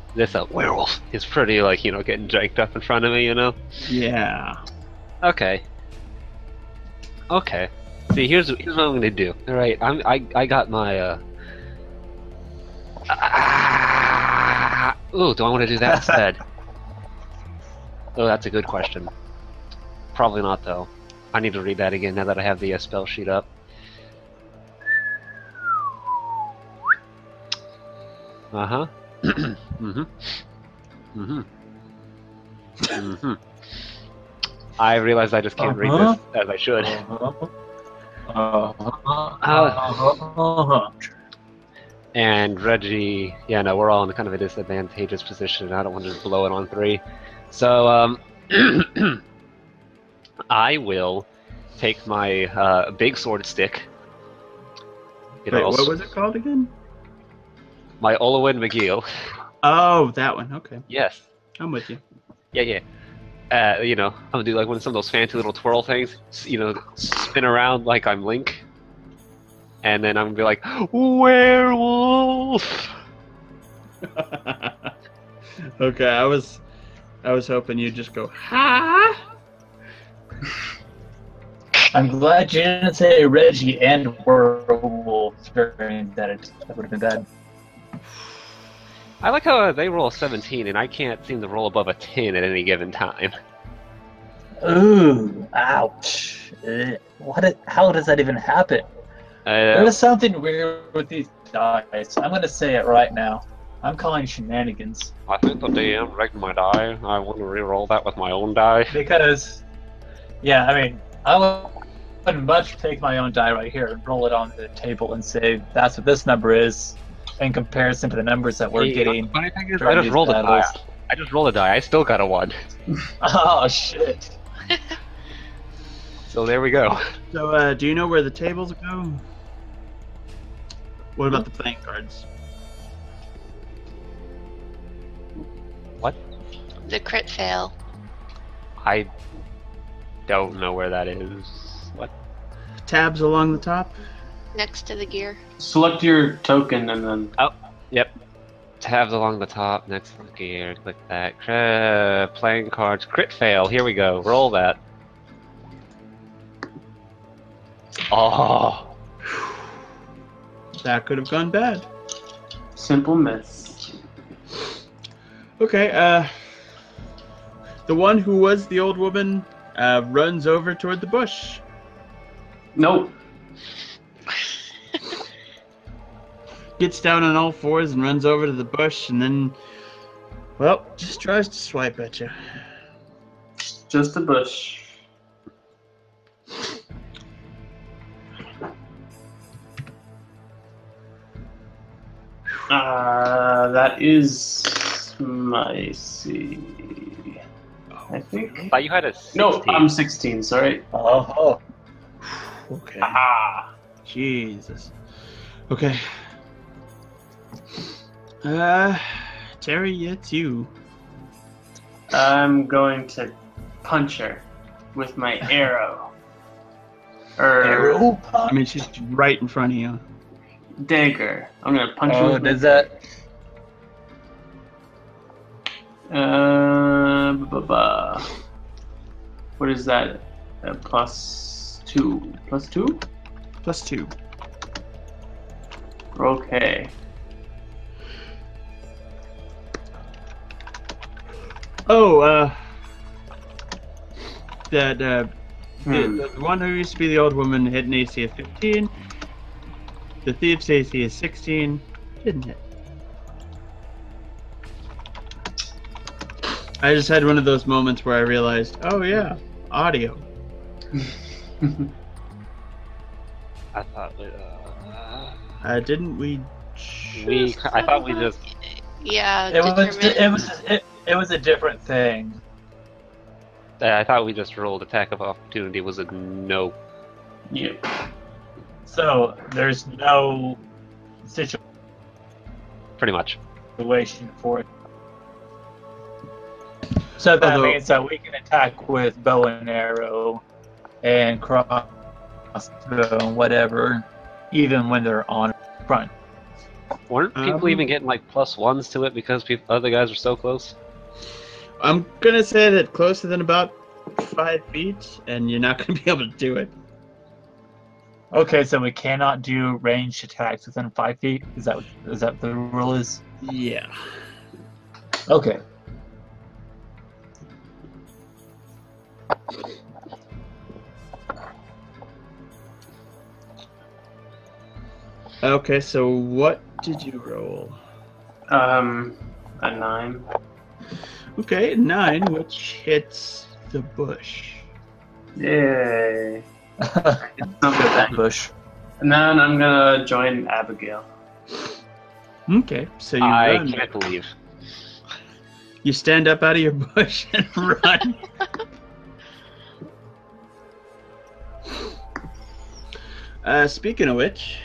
werewolf is pretty, like, getting jacked up in front of me, Yeah. Okay. Okay. See, here's what I'm gonna do. All right, I got my ooh, do I want to do that instead? Oh, that's a good question. Probably not, though. I need to read that again now that I have the spell sheet up. Uh-huh. Mm-hmm. Mm-hmm. Mm-hmm. I realize I just can't read this as I should. And Reggie, yeah, no, we're all in kind of a disadvantageous position. I don't want to blow it on 3. So, I will take my big sword stick. Wait, what was it called again? My Olowin McGill. Oh, that one. Okay. Yes. I'm with you. Yeah. I'm gonna do like some of those fancy little twirl things. Spin around like I'm Link. And then I'm gonna be like, werewolf! Okay, I was hoping you'd just go, ha! I'm glad you didn't say Reggie and werewolf during that. That would have been bad. I like how they roll 17 and I can't seem to roll above a 10 at any given time. Ooh, ouch. How does that even happen? There's something weird with these dice. I'm going to say it right now. I'm calling shenanigans. I think the DM rigged my die. I want to re-roll that with my own die. Because, yeah, I mean, I would much take my own die right here and roll it on the table and say that's what this number is in comparison to the numbers that we're getting. The funny thing is, I during just these rolled a die. battles. I just rolled a die. I still got a 1. Oh, shit. So there we go. So, do you know where the tables go? What about the playing cards? What? The crit fail. I don't know where that is. What? Tabs along the top? Next to the gear. Select your token and then. Yep. Tabs along the top, next to the gear. Click that. Playing cards. Crit fail. Here we go. Roll that. Oh. that could have gone bad. Simple myths. Okay, the one who was the old woman runs over toward the bush. Nope. Gets down on all fours and runs over to the bush, and then, well, just tries to swipe at you. Just a bush. That is my C. I think. I thought you had a 16. No, I'm 16. Sorry. Oh, Okay. Ah. Jesus. Okay. Terry, it's you. I'm going to punch her with my arrow. Or I mean, she's right in front of you. dagger. I'm gonna punch her oh, with my does that? What is that? +2. +2? +2. Okay. Oh, the one who used to be the old woman hit an AC of 15. The thief's AC is 16. Didn't hit. I just had one of those moments where I realized, oh yeah, audio. I thought Didn't we? I thought we just. Yeah, It was a different thing. I thought we just rolled attack of opportunity. Was a no. Yeah. So there's no Pretty much. situation for it. So that Although- means that we can attack with bow and arrow and crossbow and whatever, even when they're on front. Weren't people even getting like +1s to it because other guys were so close? I'm gonna say that closer than about 5 feet, and you're not gonna be able to do it. Okay, so we cannot do ranged attacks within 5 feet. Is that what the rule is? Yeah. Okay. Okay, so what did you roll? A 9. Okay, 9, which hits the bush. Yay. It's not good thing. Bush. And then I'm gonna join Abigail. Okay, so you I run. can't believe. You stand up out of your bush and run. Speaking of which,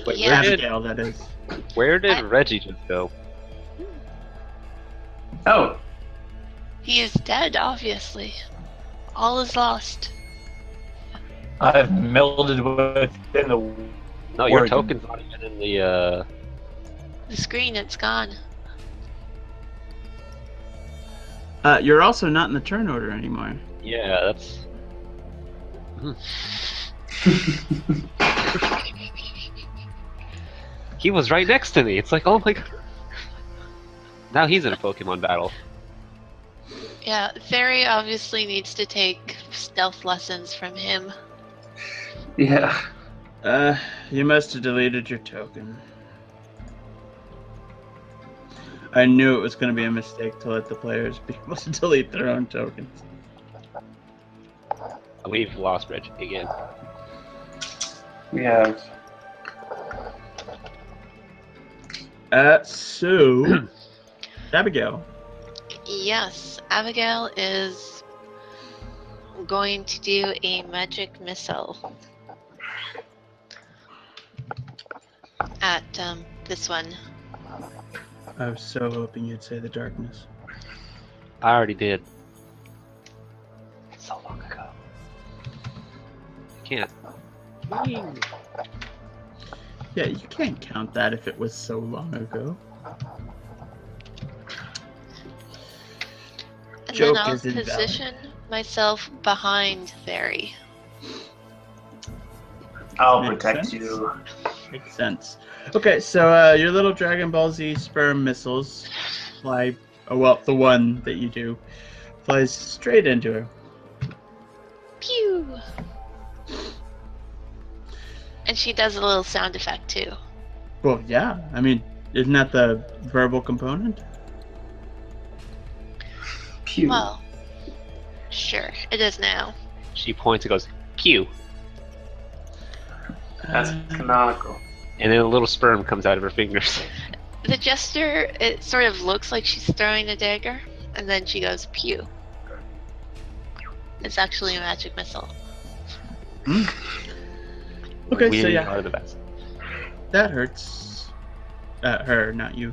Wait, Yeah. Abigail, that is. where did Reggie just go? Oh, He is dead, obviously. All is lost. I've melded within the. No, your Word. token's not even in the. The screen, it's gone. You're also not in the turn order anymore. Yeah, that's. He was right next to me. It's like, oh my god. Now he's in a Pokemon battle. Yeah, Fairy obviously needs to take stealth lessons from him. yeah. You must have deleted your token. I knew it was going to be a mistake to let the players be able to delete their own tokens. We've lost Reggie again. We have. So, Abigail. Yes, Abigail is going to do a magic missile at this one. I was so hoping you'd say the darkness. I already did. So long ago. I can't. Yeah, you can't count that if it was so long ago. And Joke then I'll is invalid. position myself behind Fairy. I'll Makes protect sense. you. Makes sense. Okay, so your little Dragon Ball Z sperm missiles fly. Oh, well, the one that you do flies straight into her. Pew! And she does a little sound effect too. Well, yeah. I mean, isn't that the verbal component? Pew. Well, sure, it is now. She points and goes, pew. That's canonical. And then a little sperm comes out of her fingers. The gesture, it sort of looks like she's throwing a dagger, and then she goes, pew. It's actually a magic missile. Okay, We so yeah, are the best. that hurts. Her, not you.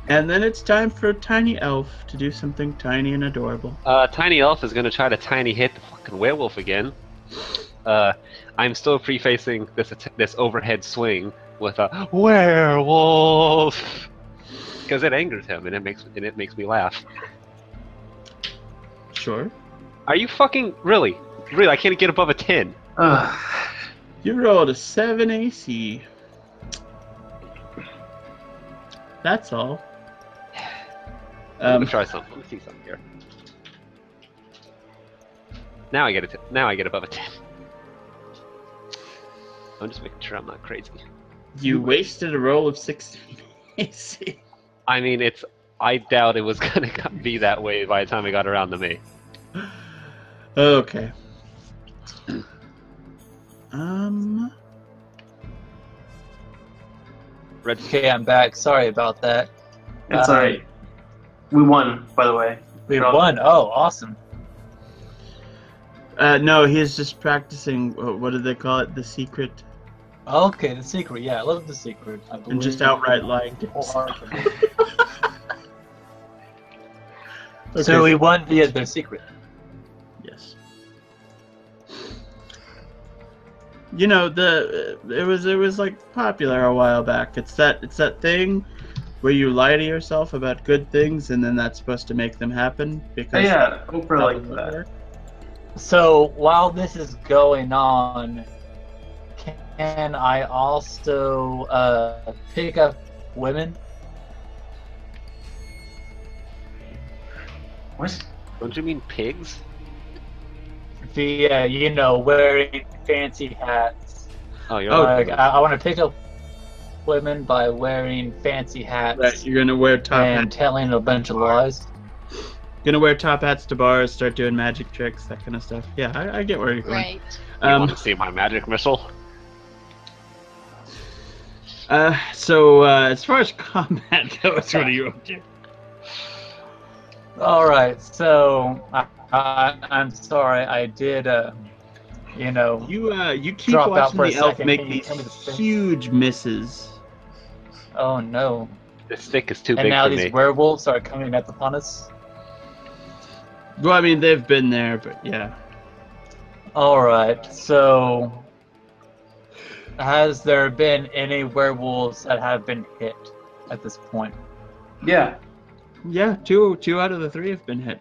And then it's time for Tiny Elf to do something tiny and adorable. Tiny Elf is going to try to tiny hit the fucking werewolf again. I'm still prefacing this overhead swing with a werewolf because it angers him and it makes me laugh. Sure. Are you fucking really? I can't get above a 10. You rolled a 7 AC. That's all. Let me try something. Let me see something here. Now I get above a 10. I'm just making sure I'm not crazy. You wasted a roll of 16 AC. I mean, I doubt it was gonna be that way by the time it got around to me. Okay. Red. Okay, I'm back. Sorry about that. It's alright. We won, by the way. We Well- won. Oh, awesome. No, he's just practicing. What do they call it? The secret, Okay, the secret. Yeah, I love the secret. I and just believe- outright lying to himself. Okay, So we won via their secret. yes. You know, it was like popular a while back. It's that thing where you lie to yourself about good things, and then that's supposed to make them happen. Because Oh, yeah, Oprah that like doesn't that. work. So while this is going on, can I also pick up women? What? Don't you mean pigs? Via, wearing fancy hats. Oh, you're. Oh. Like, I want to pick up women by wearing fancy hats Right, you're gonna wear top and hats. telling a bunch of lies. Gonna wear top hats to bars, start doing magic tricks, that kind of stuff. Yeah, I get where you're going. Right. You want to see my magic missile? So as far as combat goes, what are you up to? All right, so I'm sorry, I did, You keep Drop out watching for a the elf second. make Can you these tell me the thing? huge misses. Oh no! The stick is too And big now for these me. werewolves are coming upon us. Well, I mean, they've been there, but yeah. All right, so has there been any werewolves that have been hit at this point? Yeah. Yeah, two out of the 3 have been hit.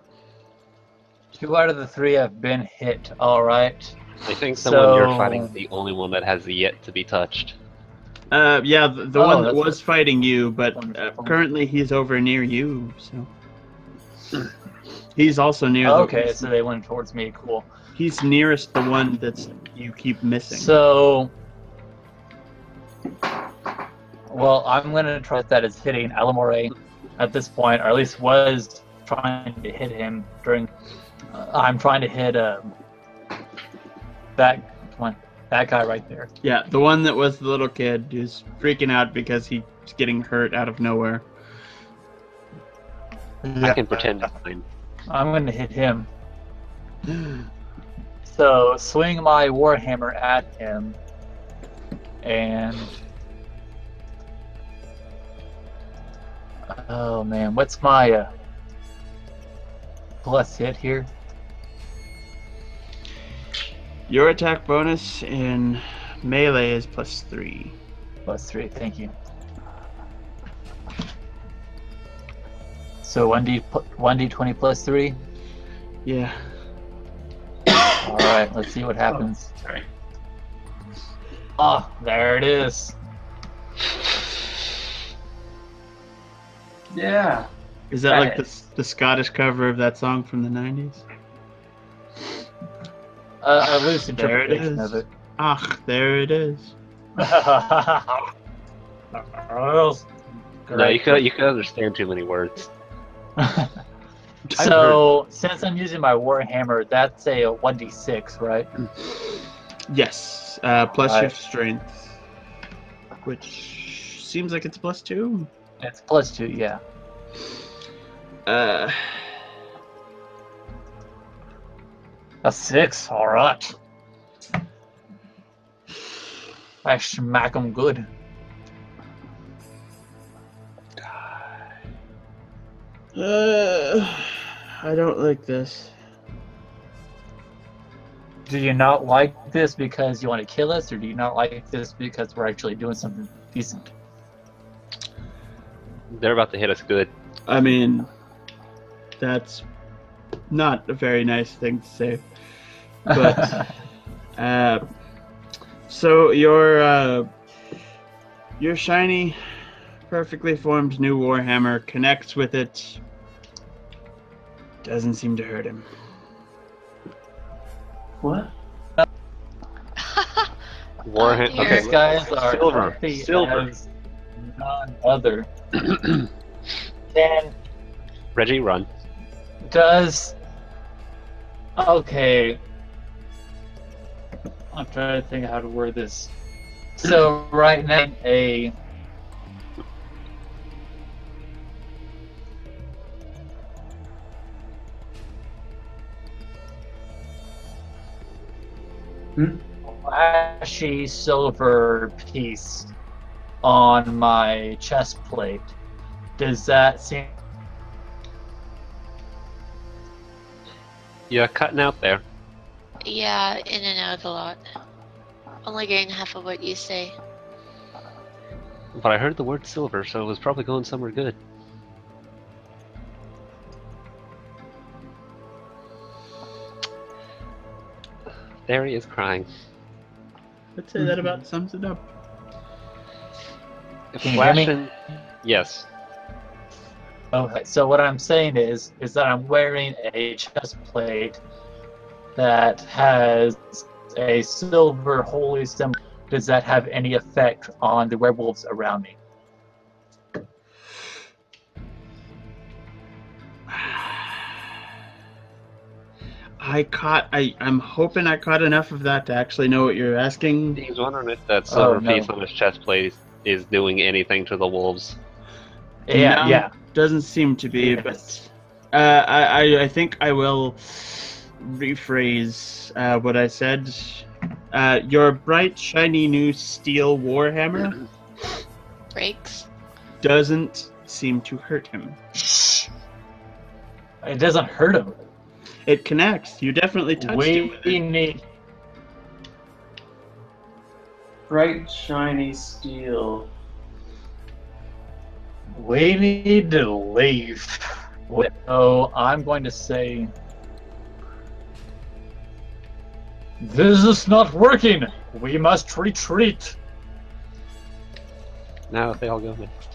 2 out of the 3 have been hit. All right. I think someone you're So- fighting is the only one that has yet to be touched. Yeah, the Oh, one that that's was fighting you, but wonderful. currently he's over near you, so. He's also near the Okay, so they went towards me. Cool. He's nearest the one that's you keep missing. So, well, I'm gonna try that as hitting Alamore at this point, or at least was trying to hit him during. I'm trying to hit that guy right there. Yeah, the one that was the little kid who's freaking out because he's getting hurt out of nowhere. I can pretend it's fine. I'm gonna hit him. So swing my warhammer at him, and oh man, what's my plus hit here? Your attack bonus in melee is +3. +3, thank you. So 1d20 +3. Yeah. right, let's see what happens. Sorry. Ah, there it is. Yeah. Is that like Nice. the Scottish cover of that song from the 90s? A loose There it interpretation is. of it. Ah, there it is. No, you could understand too many words. So, since I'm using my Warhammer, that's a 1d6, right? Yes, plus your Right. strength, which seems like it's +2. It's +2, yeah. Uh, A 6, alright. I smack him good. I don't like this. Do you not like this because you want to kill us, or do you not like this because we're actually doing something decent? They're about to hit us good. I mean, that's not a very nice thing to say. But so your shiny, perfectly formed new Warhammer connects with it. Doesn't seem to hurt him. What? Warhammer. dear. Okay, These guys are Silver. healthy Silver. as none other. Can Reggie, run. does okay. I'm trying to think how to word this. So right now, a flashy silver piece on my chest plate. Does that seem? Yeah, cutting out there. Yeah, in and out a lot. Only getting half of what you say. But I heard the word silver, so it was probably going somewhere good. There he is crying. I'd say that about sums it up. Can you hear me? Flashing. Yes. Okay, so what I'm saying is that I'm wearing a chest plate that has a silver holy symbol. Does that have any effect on the werewolves around me? I'm hoping I caught enough of that to actually know what you're asking. He's wondering if that silver no. piece on his chest plate is doing anything to the wolves. Yeah, No, yeah. Doesn't seem to be, Yes. but I think I will rephrase what I said. Your bright, shiny new steel warhammer Breaks. doesn't seem to hurt him. Shh. It doesn't hurt him. It connects. You definitely touched him We with it. need. Bright, shiny steel. We need to leave. So I'm going to say, this is not working. We must retreat. Now that they all go next.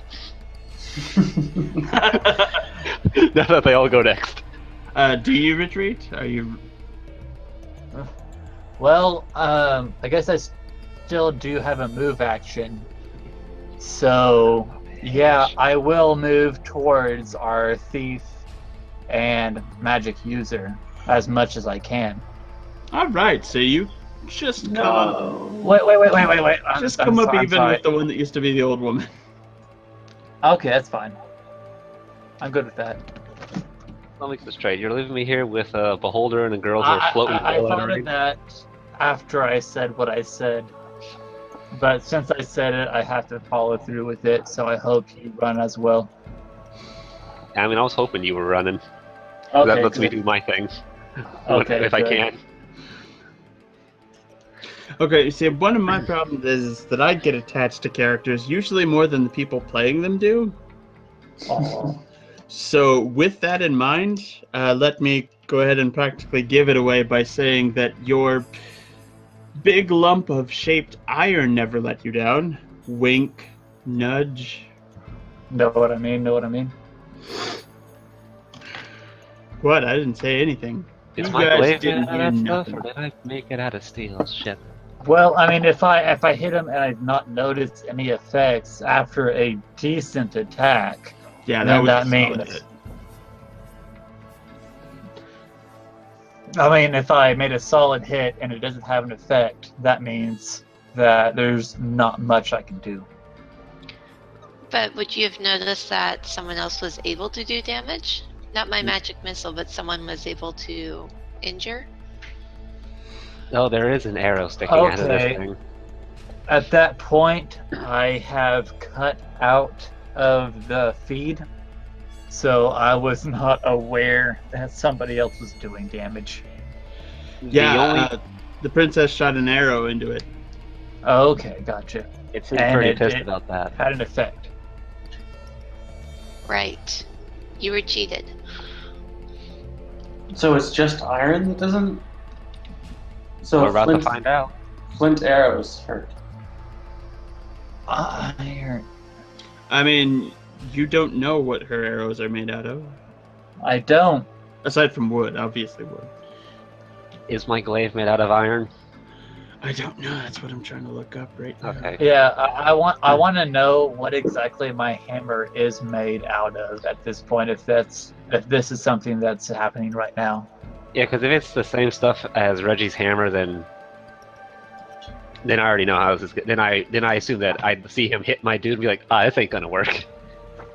Now that they all go next. Do you retreat? Are you? Well, I guess I still do have a move action. So, yeah, I will move towards our thief and magic user as much as I can. All right. So you just come up, Wait. just come up even with the one that used to be the old woman. Okay, that's fine. I'm good with that. Let me get this straight. You're leaving me here with a beholder and a girl who are floating I below thought of that after I said what I said. But since I said it, I have to follow through with it, so I hope you run as well. I mean, I was hoping you were running. Okay, That lets me good. do my thing. Okay, if I good. can. Okay, you see, one of my problems is that I get attached to characters usually more than the people playing them do. Aw. So, with that in mind, let me go ahead and practically give it away by saying that your big lump of shaped iron never let you down. Wink, nudge. Know what I mean? Know what I mean? What? I didn't say anything. Is You my guys glaive made didn't out hear of that stuff, nothing. or did I make it out of steel? Shit. Well, I mean, if I hit him and I've not noticed any effects after a decent attack, Yeah, then that was that a solid means. hit. I mean, if I made a solid hit and it doesn't have an effect, that means that there's not much I can do. But would you have noticed that someone else was able to do damage? Not my magic missile, but someone was able to injure? Oh, there is an arrow sticking out of this Okay. thing. At that point, I have cut out of the feed, so I was not aware that somebody else was doing damage. Yeah, The only, the princess shot an arrow into it. Okay, gotcha. it seems and pretty it- pissed it- about that. Had an effect. Right. You were cheated. So it's just iron that doesn't. So We're about to flint, find out. flint arrows hurt. Iron. I mean, you don't know what her arrows are made out of. I don't. Aside from wood, obviously wood. Is my glaive made out of iron? I don't know. That's what I'm trying to look up right now. Okay. Yeah, I want to know what exactly my hammer is made out of at this point. If this is something that's happening right now. Yeah, because if it's the same stuff as Reggie's hammer, then I already know how this is. Then I assume that I'd see him hit my dude and be like, this ain't gonna work.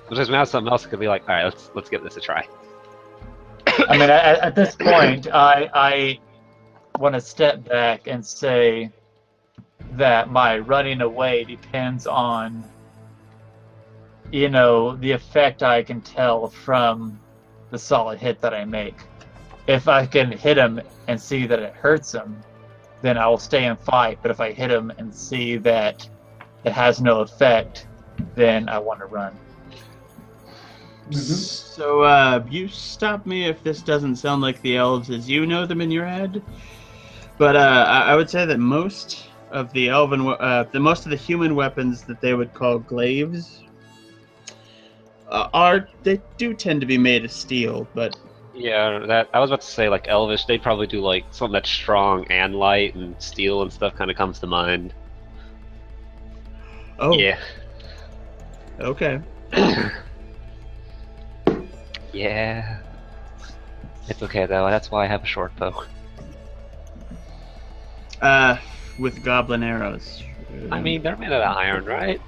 Because now something else could be like, all right, let's give this a try. I mean, at this point, I want to step back and say that my running away depends on, the effect I can tell from the solid hit that I make. If I can hit him and see that it hurts him, then I will stay and fight. But if I hit him and see that it has no effect, then I want to run. So, you stop me if this doesn't sound like the elves as you know them in your head. But I would say that most of the most of the human weapons that they would call glaives they do tend to be made of steel, but Yeah, that I was about to say like Elvish. They'd probably do like something that's strong and light, and steel and stuff kind of comes to mind. oh, Yeah. okay. Yeah. It's okay though. That's why I have a short bow. With goblin arrows. I mean, they're made out of iron, right?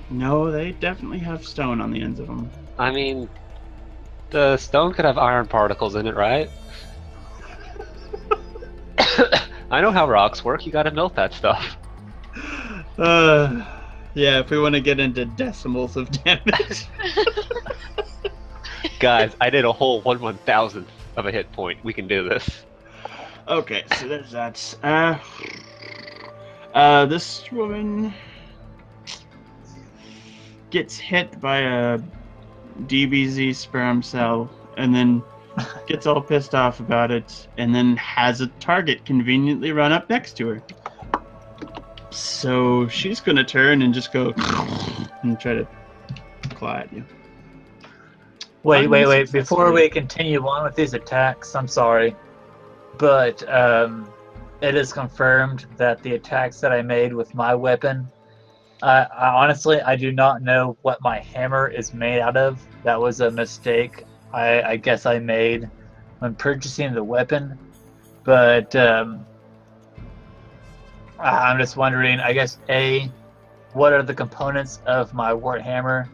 No, they definitely have stone on the ends of them. I mean, the stone could have iron particles in it, right? I know how rocks work. You gotta melt that stuff. Yeah, if we want to get into decimals of damage. Guys, I did a whole 1/1000th of a hit point. We can do this. Okay, so there's that. This woman gets hit by a DBZ sperm cell and then gets all pissed off about it and then has a target conveniently run up next to her. So she's gonna turn and just go and try to claw at you. Wait. Unsuccessfully. Before we continue on with these attacks, I'm sorry, but it is confirmed that the attacks that I made with my weapon, I honestly, I do not know what my hammer is made out of. That was a mistake I guess I made when purchasing the weapon. But I'm just wondering, I guess, A, what are the components of my warhammer?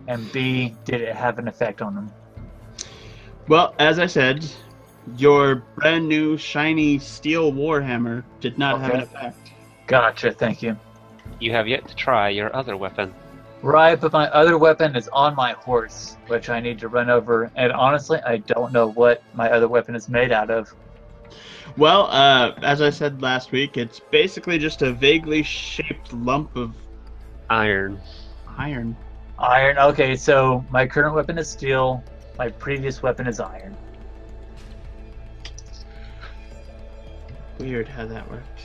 And B, did it have an effect on them? Well, as I said, your brand new shiny steel warhammer did not have an Okay. effect. Gotcha, thank you. You have yet to try your other weapon. Right, but my other weapon is on my horse, which I need to run over. And honestly, I don't know what my other weapon is made out of. Well, as I said last week, it's basically just a vaguely shaped lump of Iron. iron. Iron, okay, so my current weapon is steel. My previous weapon is iron. Weird how that works.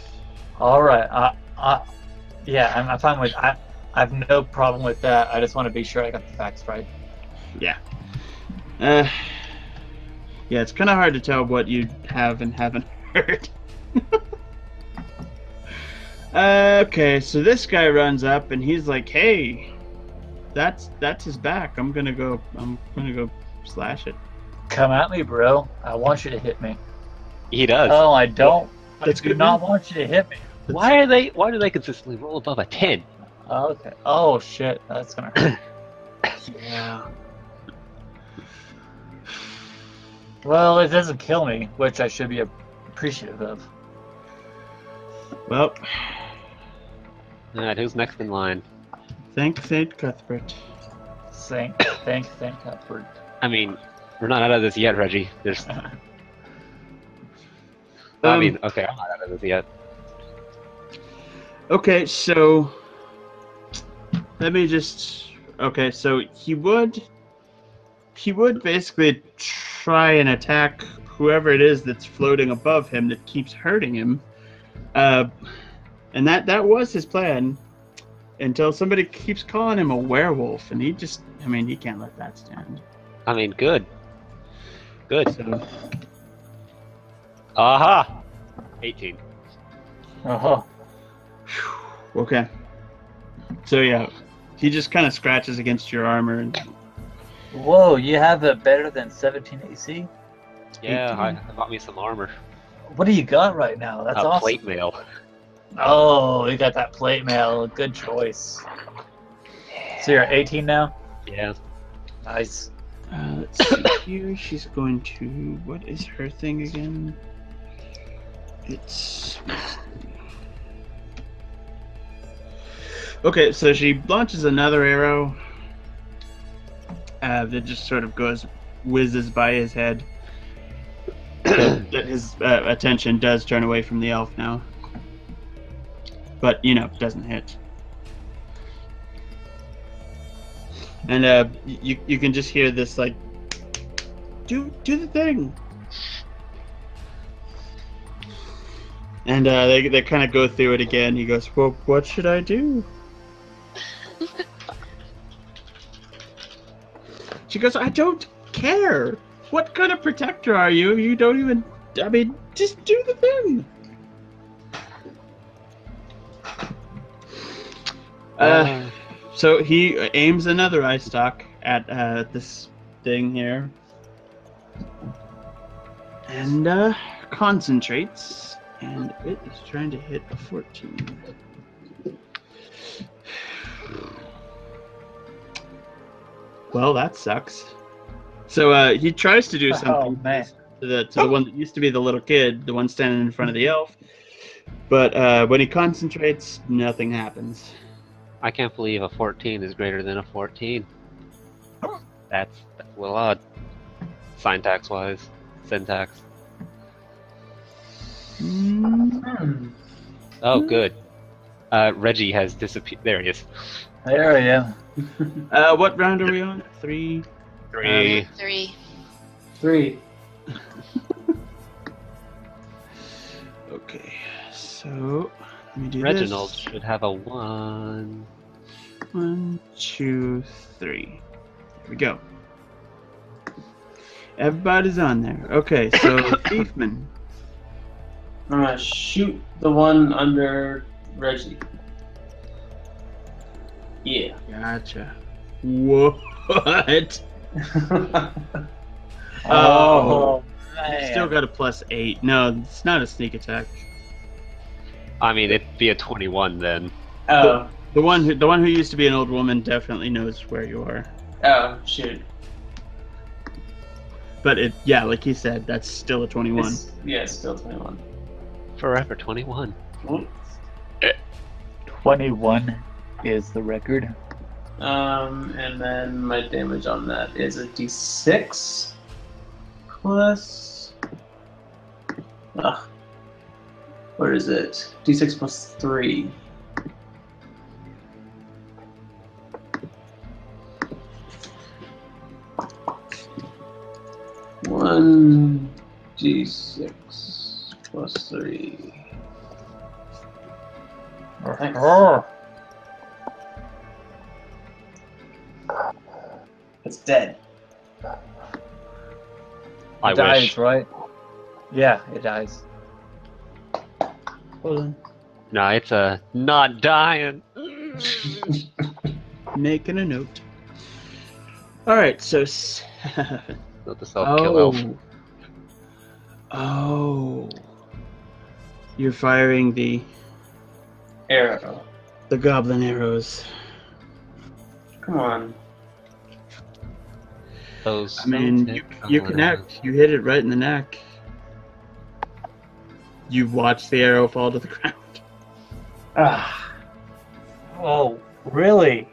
All right. Yeah, I'm fine with. I have no problem with that. I just want to be sure I got the facts right. Yeah. Yeah, it's kind of hard to tell what you have and haven't heard. Okay, so this guy runs up and he's like, "Hey, that's his back. I'm gonna go slash it." Come at me, bro. I want you to hit me. He does. Oh, I don't. That's I do good not news. want you to hit me. Why do they consistently roll above a 10? Okay. Oh shit, that's gonna hurt. Yeah. Well, it doesn't kill me, which I should be appreciative of. Well, Alright, who's next in line? thank Saint Cuthbert. Thank Cuthbert. I mean, we're not out of this yet, Reggie. There's. I mean, okay, I'm not out of this yet. Okay, so let me just. Okay, so he would basically try and attack whoever it is that's floating above him that keeps hurting him, and that was his plan until somebody keeps calling him a werewolf, and he can't let that stand. I mean, good. Good. So, Aha! 18. Oh, okay. So yeah, he just kind of scratches against your armor and. whoa! You have a better than 17 AC. Yeah, 18. I bought me some armor. What do you got right now? That's awesome. Plate mail. Oh, you got that plate mail. Good choice. So you're 18 now. Yeah. Nice. Let's see here. She's going to. What is her thing again? It's. Okay, so she launches another arrow that just sort of whizzes by his head. That his attention does turn away from the elf now. But, doesn't hit. And you can just hear this, like, do the thing. And they kind of go through it again. He goes, well, what should I do? She goes, I don't care. What kind of protector are you? You don't even, just do the thing. So he aims another eye stalk at this thing here. And concentrates. And it is trying to hit a 14. Well, that sucks. So he tries to do something man. to the one that used to be the little kid, the one standing in front of the elf. But when he concentrates, nothing happens. I can't believe a 14 is greater than a 14. That's a little odd. Syntax-wise. Syntax. Oh, good. Reggie has disappeared. There he is. There I am. What round are we on? 3? 3. 3. 3. Okay, so let me do Reginald this. should have a 1. 1, 2, 3. There we go. Everybody's on there. Okay, so Thiefman. I'm gonna shoot the one under Reggie. Yeah. Gotcha. What? Oh, man. Still got a +8. No, it's not a sneak attack. I mean, it'd be a 21 then. Oh. The one who used to be an old woman definitely knows where you are. Oh, shoot. But like he said, that's still a 21. It's still 21. Forever 21. 21 is the record. And then my damage on that is a d6 plus. What is it? D6 plus 3. One d6 +3. Thanks. It's dead. I It dies, wish. right? Yeah, it dies. Hold on. No, it's not dying. Making a note. Alright, so 7. Not the self-kill elf. Oh. You're firing the Arrow. goblin arrows. Come on. Those I mean, you connect. You hit it right in the neck. You watch the arrow fall to the ground. Ah. Oh, really?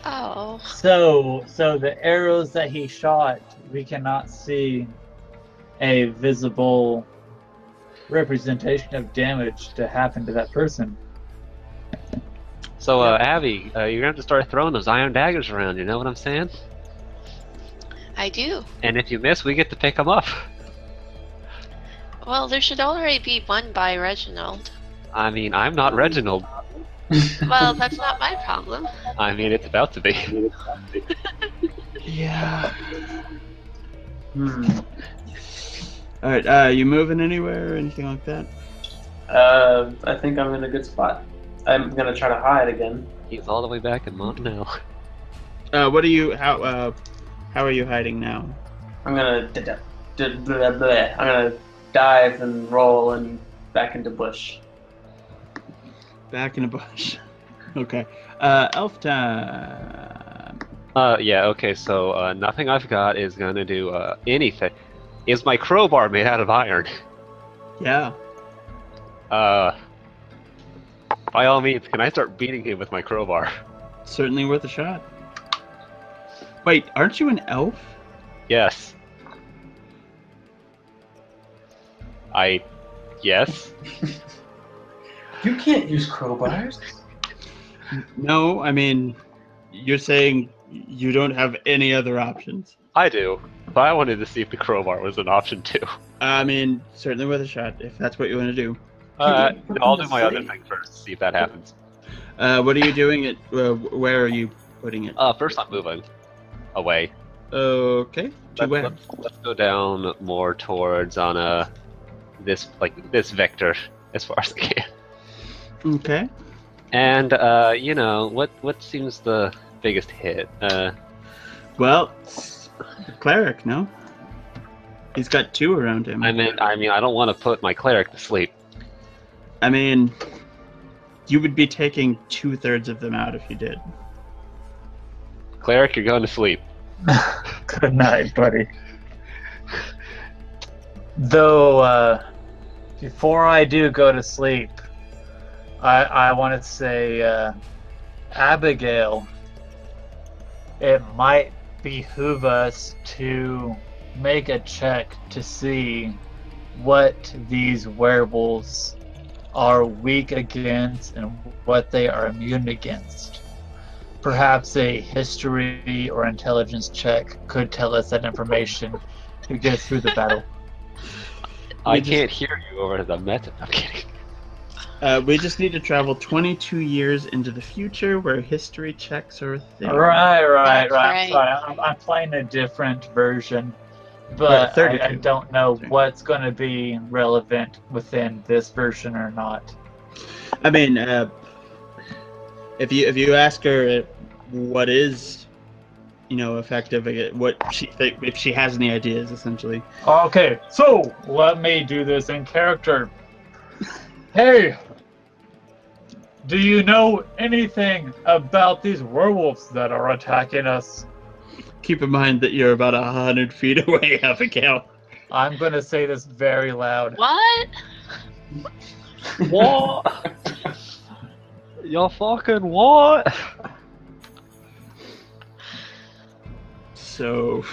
Oh. So the arrows that he shot, we cannot see a visible representation of damage to happen to that person. So, Abby, you're gonna have to start throwing those iron daggers around. You know what I'm saying? I do. And if you miss, we get to pick them up. Well, there should already be one by Reginald. I mean, I'm not Reginald. Well, that's not my problem. I mean, it's about to be. Yeah. Alright, you moving anywhere or anything like that? I think I'm in a good spot. I'm gonna try to hide again. He's all the way back in Montano. What are you, how are you hiding now? I'm gonna I'm gonna dive and roll and back into bush. Back in a bush. Okay. Elf time. Yeah, okay, so, nothing I've got is gonna do, anything. Is my crowbar made out of iron? Yeah. By all means, can I start beating him with my crowbar? Certainly worth a shot. Wait, aren't you an elf? Yes. Yes? You can't use crowbars. No, I mean, you're saying you don't have any other options. I do, but I wanted to see if the crowbar was an option too. I mean, certainly worth a shot if that's what you want to do. I'll do my other thing first to see if that happens. What are you doing? Where are you putting it? First I'm moving away. Okay. To where? Let's go down more towards on this vector as far as I can. Okay. And you know what seems the biggest hit? Well, the cleric, no? He's got 2 around him. I mean, I don't want to put my cleric to sleep. I mean, you would be taking 2/3 of them out if you did. Cleric, you're going to sleep. Good night, buddy. Though, before I do go to sleep, I want to say, Abigail, it might behoove us to make a check to see what these werewolves are weak against and what they are immune against. Perhaps a history or intelligence check could tell us that information to get through the battle. I can't hear you over the meta. I'm kidding. We just need to travel 22 years into the future where history checks are a thing. Right. Right. Sorry, I'm playing a different version, but Right, I 32. don't know what's going to be relevant within this version or not. I mean, if you ask her what is, effective, what if she has any ideas, essentially. Okay, so let me do this in character. Hey, do you know anything about these werewolves that are attacking us? Keep in mind that you're about 100 feet away, Abigail. I'm going to say this very loud. What? What? You're fucking what? So.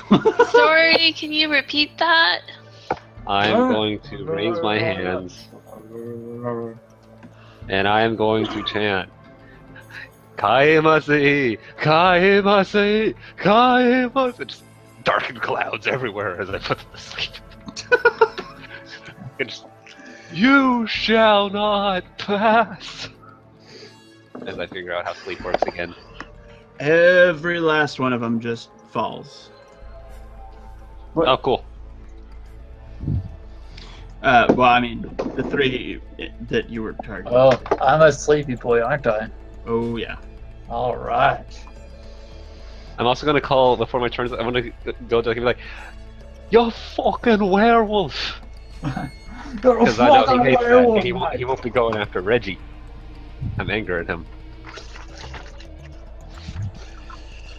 Sorry, can you repeat that? I'm going to raise my hands and I am going to chant Kaimasi, Kaimasi, Kaimasi. Just darkened clouds everywhere as I put them to sleep. I can just You shall not pass. As I figure out how sleep works again. Every last one of them just falls. What? Oh, cool. Well, I mean, the 3 that you were targeting. Oh, I'm a sleepy boy, aren't I? Oh, yeah. All right. I'm also gonna call before my turn. I'm gonna go to and be like, "You fucking werewolf!" Because I know he hates that. And he won't be going after Reggie. I'm angry at him.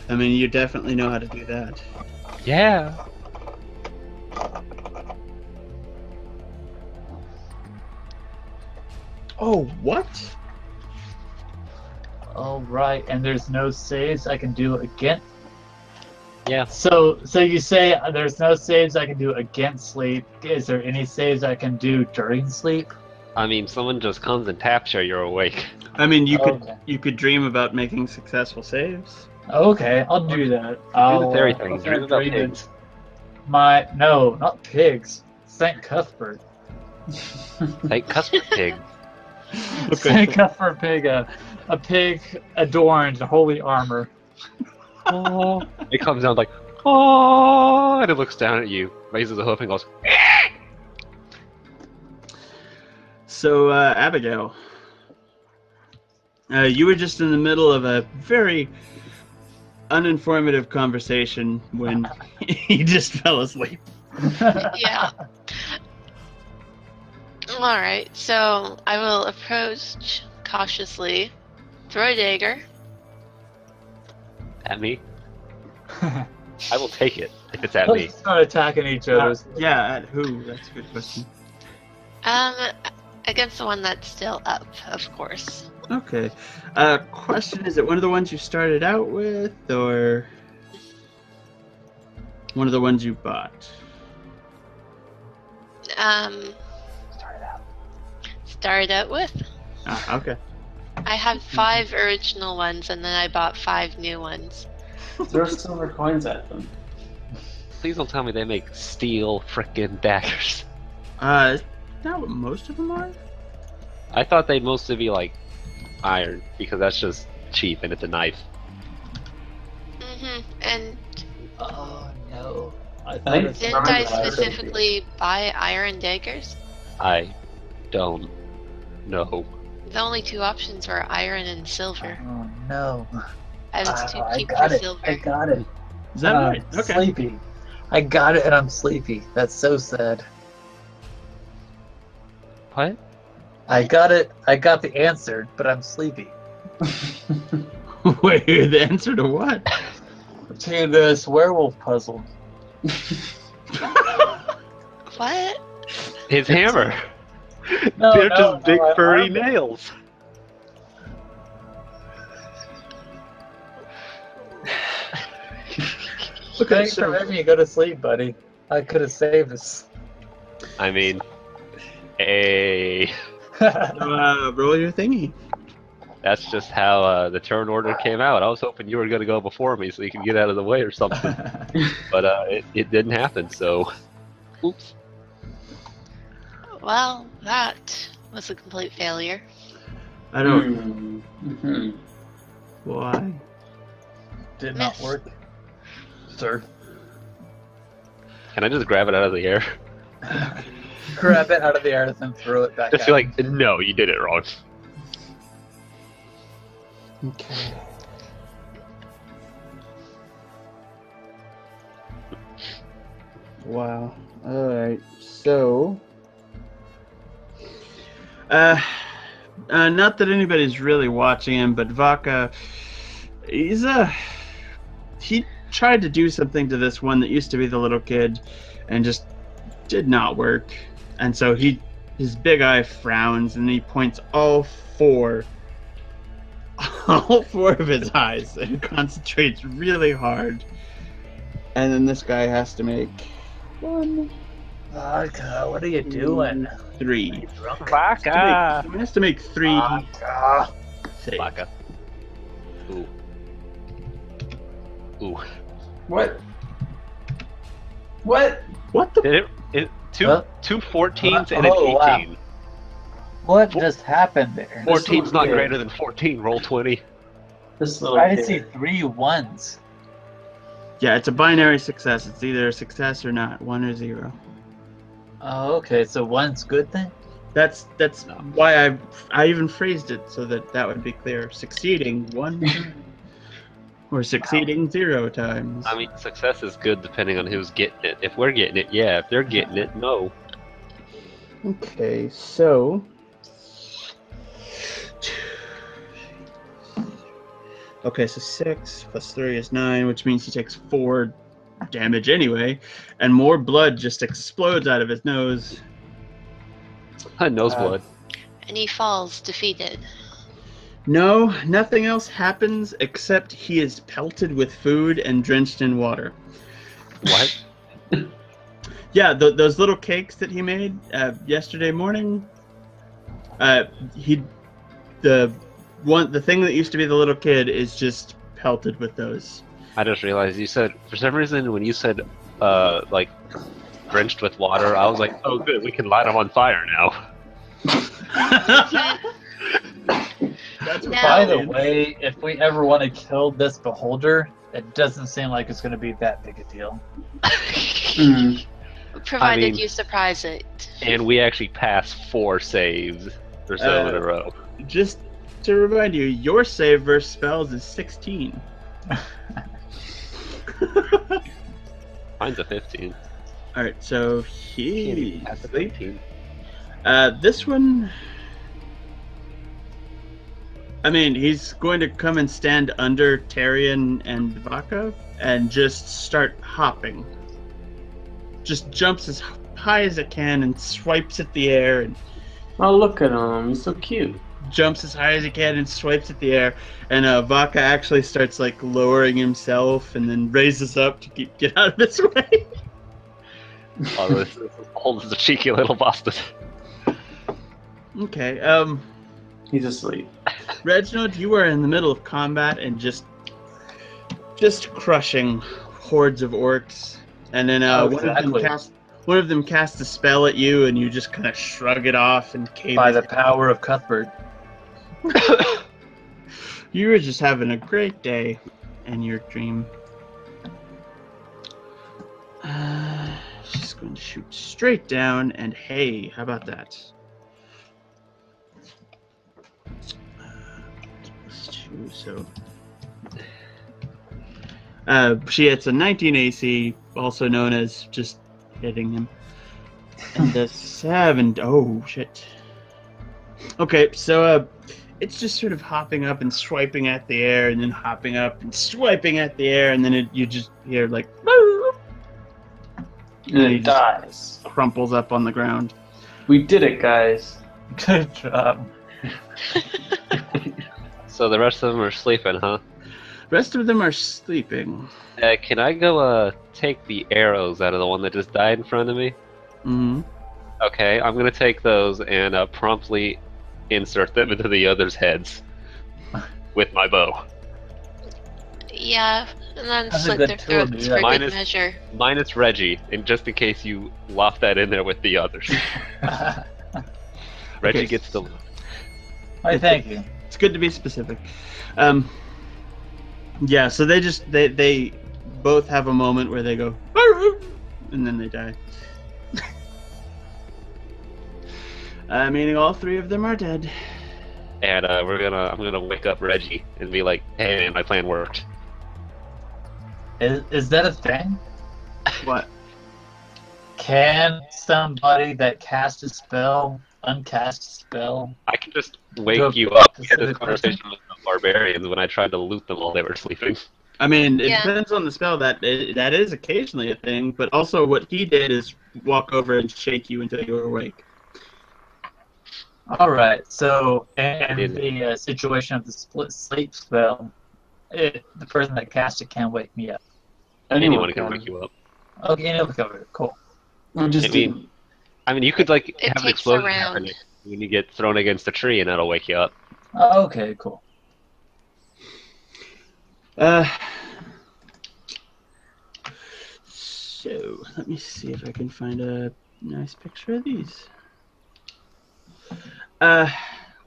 I mean, you definitely know how to do that. Yeah. Oh, what? All right, and there's no saves I can do against. Yeah. So you say there's no saves I can do against sleep. Is there any saves I can do during sleep? I mean, someone just comes and taps you, you're awake. I mean, Okay. you could dream about making successful saves. Okay, I'll do that. Do the fairy thing. I'll Dream start about dreaming. pigs. No, not pigs. St. Cuthbert. Like custard pig. Okay. St. Cuthbert pig, a pig adorned in holy armor. Oh. It comes down like, oh, and it looks down at you, raises a hoof and goes, So, Abigail, you were just in the middle of a very uninformative conversation when he just fell asleep. Yeah. Alright, so I will approach cautiously, throw a dagger. at me. I will take it if it's at me. Let's start attacking each other. Yeah, at who? That's a good question. Against the one that's still up, of course. Okay. Question, is it one of the ones you started out with, or one of the ones you bought? Started out with. Ah, okay. I have 5 original ones, and then I bought 5 new ones. Throw silver coins at them. Please don't tell me they make steel frickin' daggers. Is that what most of them are? I thought they'd mostly be like iron, because that's just cheap and it's a knife. And Oh no! I think thought it's it didn't I Remember that. specifically buy iron daggers? I don't know. The only 2 options were iron and silver. Oh no! I was too I cheap got for it. silver. I got it. Is that right? I'm Okay. Sleepy. I got it, and I'm sleepy. That's so sad. What? I got it. I got the answer, but I'm sleepy. Wait, the answer to what? To this werewolf puzzle. What? His hammer! No, They're no, just big no, furry I'm- nails. Okay, Thanks for letting me go to sleep, buddy. I could have saved us. I mean, hey, roll your thingy. that's just how the turn order came out. I was hoping you were going to go before me so you could get out of the way or something. But it didn't happen, so oops. Well, that was a complete failure. I don't. Mhm. Why? Did not Miss. work, sir. Can I just grab it out of the air? Grab it out of the air and then throw it back. Just at be like, no, you did it wrong. Okay. Wow. Alright, so. Not that anybody's really watching him, but Vaca, he tried to do something to this one that used to be the little kid and just did not work. And so his big eye frowns and he points all four of his eyes and concentrates really hard. And then this guy has to make 1, Vodka, what are you doing? 3. Vaca! He has to make 3 Vodka. saves. Vaca. Ooh. Ooh. What? What? What the? Did it two Huh? 2 14s and Oh, an wow. 18. What just happened there? 14's not kid. greater than 14. Roll 20. This little I kid. see 3 ones. Yeah, it's a binary success. It's either a success or not, 1 or 0. Oh, okay. So one's good then? That's why I even phrased it so that would be clear. Succeeding 1 time, or succeeding 0 times. I mean, success is good depending on who's getting it. If we're getting it, yeah. If they're getting it, no. Okay, so okay, so 6 plus 3 is 9, which means he takes 4 damage anyway, and more blood just explodes out of his nose. Nose blood. And he falls defeated. No, nothing else happens except he is pelted with food and drenched in water. What? Yeah, those little cakes that he made yesterday morning. The thing that used to be the little kid is just pelted with those. I just realized you said, for some reason, when you said, like, drenched with water, I was like, oh, good, we can light them on fire now. That's No. By the way, if we ever want to kill this beholder, it doesn't seem like it's going to be that big a deal. Mm. Provided mean- you surprise it. And we actually passed 4 saves or so in a row. Just to remind you, your save versus spells is 16. Mine's a 15. All right, so That's a he 15. this one. I mean, he's going to come and stand under Tyrion and Vaca and just start hopping. Just jumps as high as it can and swipes at the air and Oh, look at him. He's so cute. jumps as high as he can and swipes at the air. And Vaca actually starts like lowering himself and then raises up to get out of its way. Oh, this is a cheeky little bastard. Okay, He's asleep. Reginald, you are in the middle of combat and just crushing hordes of orcs. And then Exactly. one of them casts a spell at you, and you just kind of shrug it off and cave. By the power of Cuthbert. You were just having a great day in your dream. She's going to shoot straight down, and hey, how about that? So she hits a 19 AC, also known as just hitting him. And the 7. Oh shit. Okay, so it's just sort of hopping up and swiping at the air, and then hopping up and swiping at the air, and then you just hear like, And then he just dies. crumples up on the ground. We did it, guys. Good job. So the rest of them are sleeping, huh? Rest of them are sleeping. Can I go take the arrows out of the one that just died in front of me? Mm-hmm. Okay, I'm gonna take those and promptly insert them into the others' heads with my bow. Yeah, and then That's a slit good their tool to throats do for that. Mine good is- measure. Minus Reggie, and just in case you loft that in there with the others. Reggie Okay. gets the. Why, thank you. It's good to be specific. Yeah, so they both have a moment where they go, and then they die. Meaning all 3 of them are dead. And I'm gonna wake up Reggie and be like, "Hey man, my plan worked." Is that a thing? What? Can somebody that casts a spell uncast a spell? I can just To wake a you up. We had specific this conversation with the barbarians when I tried to loot them while they were sleeping. I mean, it Yeah. depends on the spell. That is occasionally a thing, but also what he did is walk over and shake you until you were awake. All right. So, in did. the situation of the split sleep spell, the person that cast it can wake me up. Anyone can wake you up. Okay, anyone can cover it. Cool. We just I mean- I mean, you could like It have an takes explosion a happen round. when you get thrown against a tree, and that'll wake you up. Okay, cool. So let me see if I can find a nice picture of these.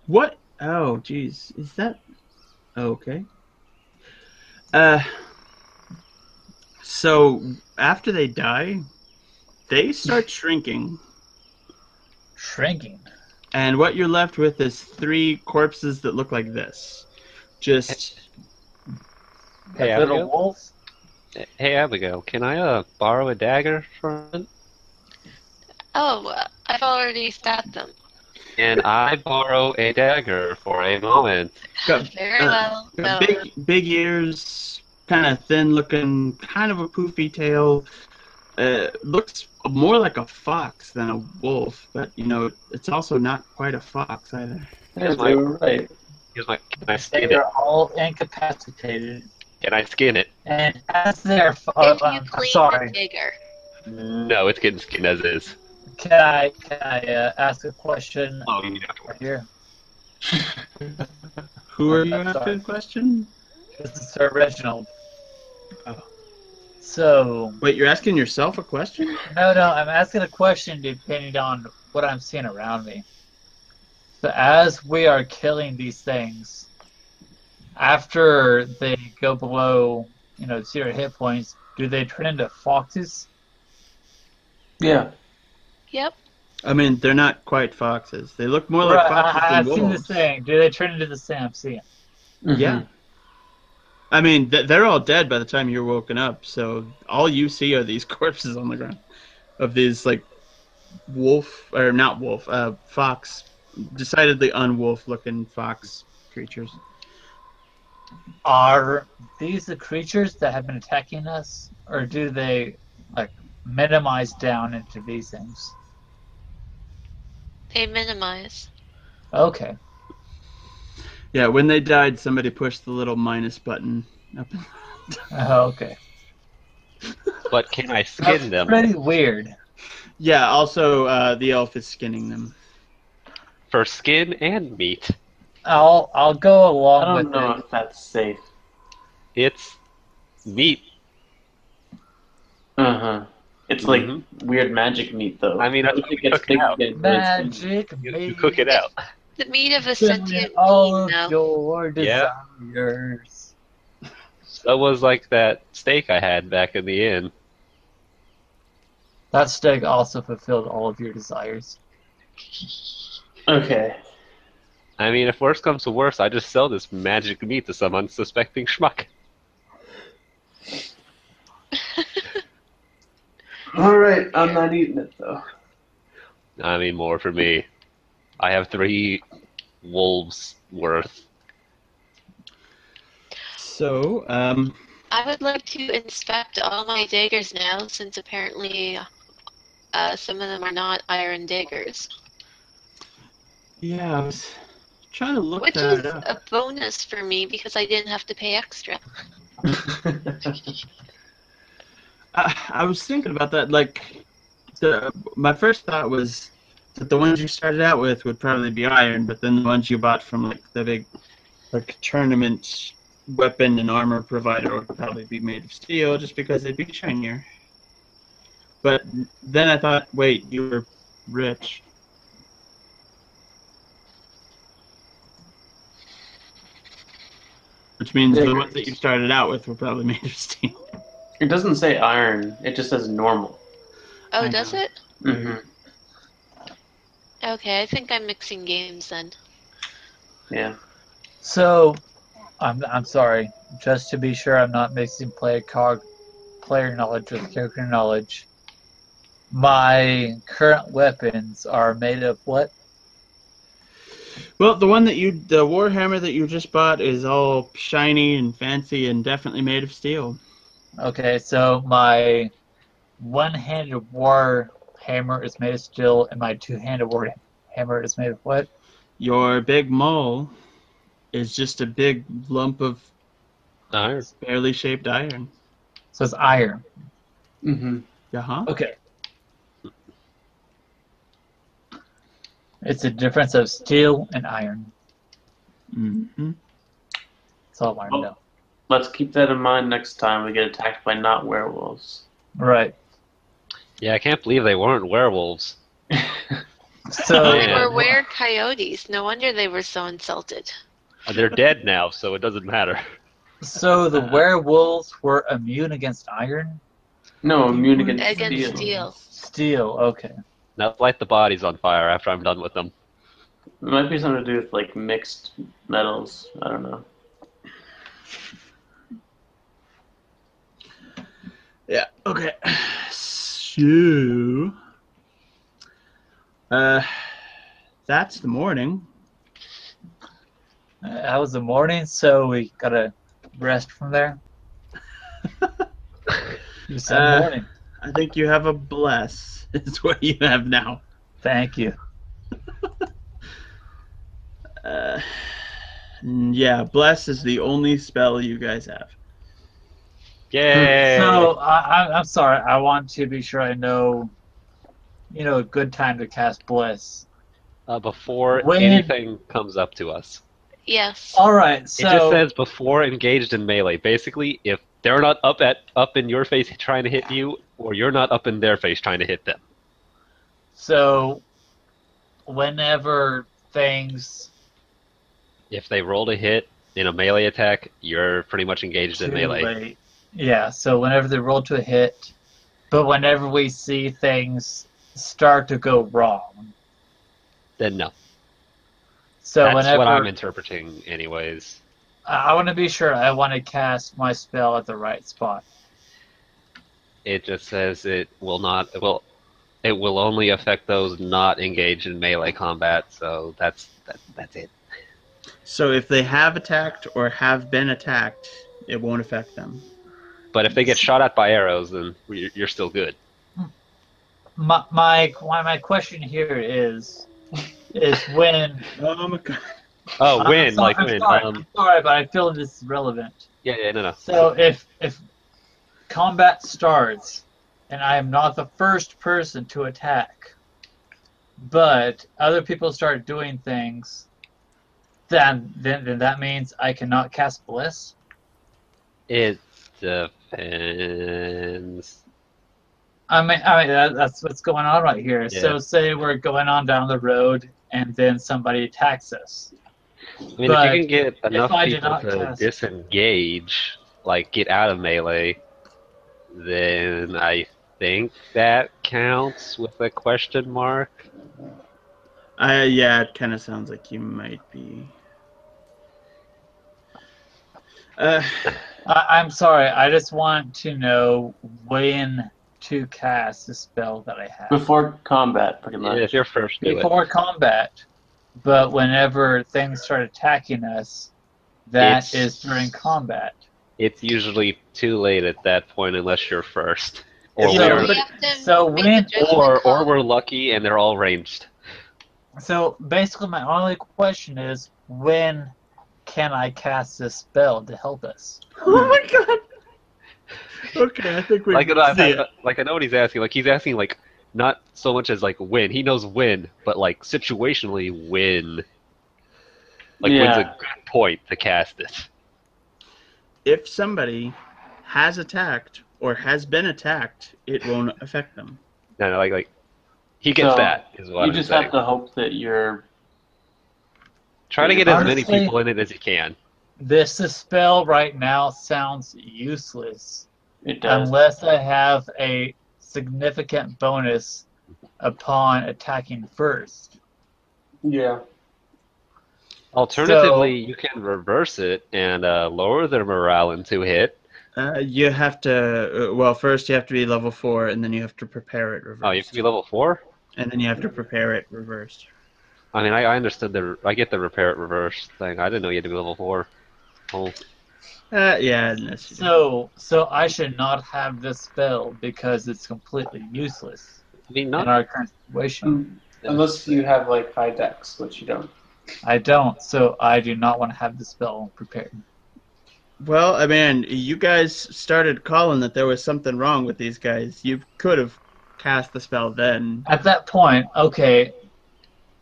What? Oh, geez. Is that... Okay. Uh, so after they die, they start shrinking. Shrinking. And what you're left with is 3 corpses that look like this. Just... Hey, Like little Abigail? wolves. Hey, Abigail, can I borrow a dagger for a minute? Oh, I've already stabbed them. Can I borrow a dagger for a moment? got, Very well. got No. big ears, kind of thin looking, kind of a poofy tail. Looks more like a fox than a wolf, but it's also not quite a fox either. Yeah, they were right. Can I They skin it? are all incapacitated. Can I skin it? And as they're... If you I'm clean sorry. the digger. No, it's getting skinned as is. Can I ask a question Oh, you need to right here? Who are you I'm asking sorry. a question? This is Sir Reginald. Oh. So, Wait, you're asking yourself a question? no, I'm asking a question depending on what I'm seeing around me. So as we are killing these things, after they go below, 0 hit points, do they turn into foxes? Yeah. Yep. I mean, they're not quite foxes. They look more like Right, foxes I've than seen wolves. this thing. Do they turn into the same I'm seeing? Yeah. I mean, they're all dead by the time you're woken up, so all you see are these corpses on the ground of these, like, fox, decidedly unwolf-looking fox creatures. Are these the creatures that have been attacking us, or do they, minimize down into these things? They minimize. Okay. Yeah, when they died, somebody pushed the little minus button up. Okay. But can I skin them? Pretty weird. Yeah, also, the elf is skinning them. For skin and meat. I'll go I along don't with know it. if that's safe. It's meat. Uh-huh. It's like weird magic meat, though. I mean, that's If what it we gets cook big, out. you get really skinny. Magic You cook it out. The meat of a Filling sentient all being, of though. your Yeah. desires. That was like that steak I had back in the inn. That steak also fulfilled all of your desires. Okay. I mean, if worse comes to worse, I just sell this magic meat to some unsuspecting schmuck. Alright, I'm not eating it, though. I mean, more for me. I have 3 wolves worth. So, I would like to inspect all my daggers now, since apparently some of them are not iron daggers. yeah, I was trying to look Which that is up. a bonus for me because I didn't have to pay extra. I was thinking about that. Like, my first thought was that the ones you started out with would probably be iron, but then the ones you bought from like the big, like, tournament weapon and armor provider would probably be made of steel, just because they'd be shinier. But then I thought, wait, you were rich. Which means the ones that you started out with were probably made of steel. It doesn't say iron. It just says normal. Oh, I does know. it? Mm-hmm. Okay, I think I'm mixing games then. Yeah. So, I'm sorry. Just to be sure, I'm not mixing player knowledge with character knowledge. My current weapons are made of what? Well, the warhammer that you just bought is all shiny and fancy and definitely made of steel. Okay, so my one-handed war hammer is made of steel, and my two-handed war hammer is made of what? Your big maul is just a big lump of Iron. barely shaped iron. So it's iron. Mm-hmm. Uh-huh. Okay. It's a difference of steel and iron. Mm-hmm. That's all I want to know. Let's keep that in mind next time we get attacked by not werewolves. Right. Yeah, I can't believe they weren't werewolves. So They Man. were were-coyotes. No wonder they were so insulted. They're dead now, so it doesn't matter. so the werewolves were immune against iron? No, immune against Against steel. steel. Steel, okay. Now light the bodies on fire after I'm done with them. It might be something to do with like mixed metals. I don't know. Yeah. Okay. So, that's the morning. That was the morning, so we gotta rest from there. You said morning. I think you have a bless. Is what you have now. Thank you. Yeah, bless is the only spell you guys have. Yay! So I'm sorry. I want to be sure I know, a good time to cast Bliss. Before When- anything comes up to us. Yes. All right. So It just says before engaged in melee. Basically, if they're not up in your face trying to hit you, or you're not up in their face trying to hit them. So whenever things If they roll a hit in a melee attack, you're pretty much engaged in too melee. late. Yeah. So whenever they roll to a hit, but whenever we see things start to go wrong. Then no. So That's whenever what I'm interpreting, anyways. I want to be sure I want to cast my spell at the right spot. It just says it will not. It will only affect those not engaged in melee combat. So that's it. So if they have attacked or have been attacked, it won't affect them. But if they get shot at by arrows, then you're still good. My question here is when. Oh my god. Oh, I'm win, sorry, like I'm win. sorry, I'm sorry, but I feel this is relevant. Yeah, no. So if combat starts and I am not the first person to attack, but other people start doing things, then that means I cannot cast Bliss. It depends. I mean that's what's going on right here. Yeah. So say we're going on down the road and then somebody attacks us. I mean, But if you can get enough I do people not to cast- disengage, like get out of melee, then I think that counts with a question mark. Yeah, it kind of sounds like you might be. I'm sorry. I just want to know when to cast the spell that I have. Before combat, pretty much. If you're first, do it. Before combat, but whenever things start attacking us, that It's- is during combat. It's usually too late at that point unless you're first, or So- we're, We have to So make when- a judgment or call. we're lucky and they're all ranged. So basically, my only question is when can I cast this spell to help us? Oh my god. Okay, I think we Like, can see it. I know what he's asking. Like, he's asking like not so much as like when. He knows when, but like situationally when. Like when's a Yeah. good point to cast it? If somebody has attacked or has been attacked, it won't affect them. No, like he gets So, that is what You I'm just saying. have to hope that you're. Try to get as many Honestly- people in it as you can. This spell right now sounds useless It does. unless I have a significant bonus upon attacking first. Yeah. Alternatively, you can reverse it and lower their morale in 2 hit. You have to. Well, first you have to be level 4, and then you have to prepare it reversed. Oh, you have to be level 4? And then you have to prepare it reversed. I mean, I understood I get the repair it reverse thing. I didn't know you had to be level 4. Oh, Yeah, unless you do. So I should not have this spell because it's completely useless I mean, in not. our current situation. Unless you have like high dex, which you don't. I don't, so I do not want to have the spell prepared. Well, I mean, you guys started calling that there was something wrong with these guys. You could have cast the spell then. At that point, okay,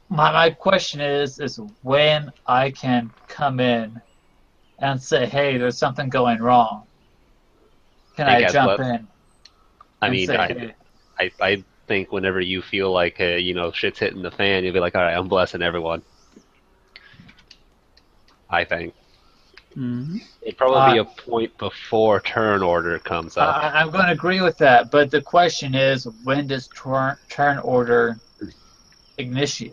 my question is when I can come in and say, hey, there's something going wrong. Can Hey, I guys, jump what? in? I and mean, say, hey, I think whenever you feel like shit's hitting the fan, you'll be like, all right, I'm blessing everyone. I think Mm-hmm. it'd probably be a point before turn order comes up. I'm going to agree with that, but the question is, when does turn order initiate?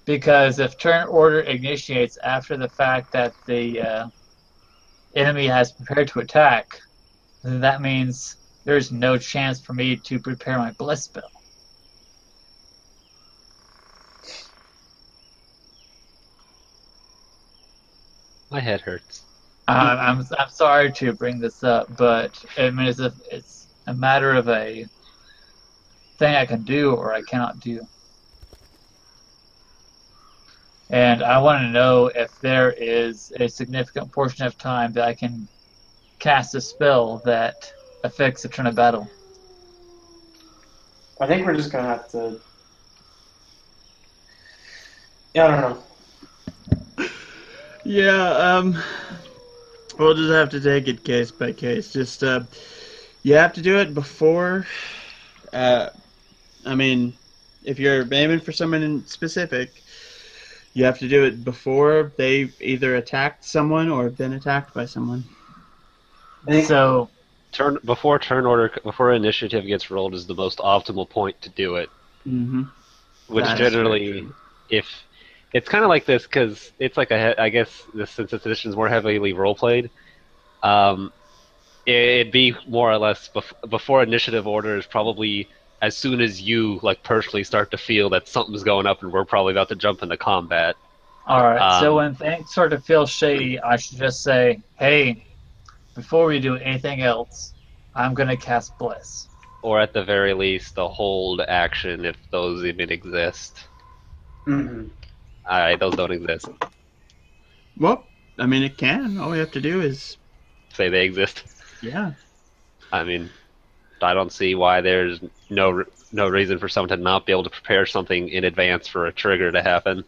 Because if turn order initiates after the fact that the enemy has prepared to attack, then that means there's no chance for me to prepare my bliss spell. My head hurts. I'm sorry to bring this up, but I mean it's a matter of a thing I can do or I cannot do. And I want to know if there is a significant portion of time that I can cast a spell that affects the turn of battle. I think we're just gonna have to. Yeah, I don't know. Yeah, we'll just have to take it case by case. Just, you have to do it before, I mean, if you're aiming for someone in specific, you have to do it before they've either attacked someone or been attacked by someone. So Before initiative gets rolled is the most optimal point to do it. Mm-hmm. Which That's generally, if it's kind of like this, because it's like I guess since this edition is more heavily role played, it'd be more or less before initiative order is probably as soon as you like personally start to feel that something's going up and we're probably about to jump into combat. all right. So when things sort of feel shady, I should just say, "Hey, before we do anything else, I'm gonna cast Bliss." Or at the very least, the hold action if those even exist. Mm-hmm. Alright, those don't exist. Well, I mean, it can. All we have to do is, Say they exist. yeah. I mean, I don't see why there's no reason for someone to not be able to prepare something in advance for a trigger to happen.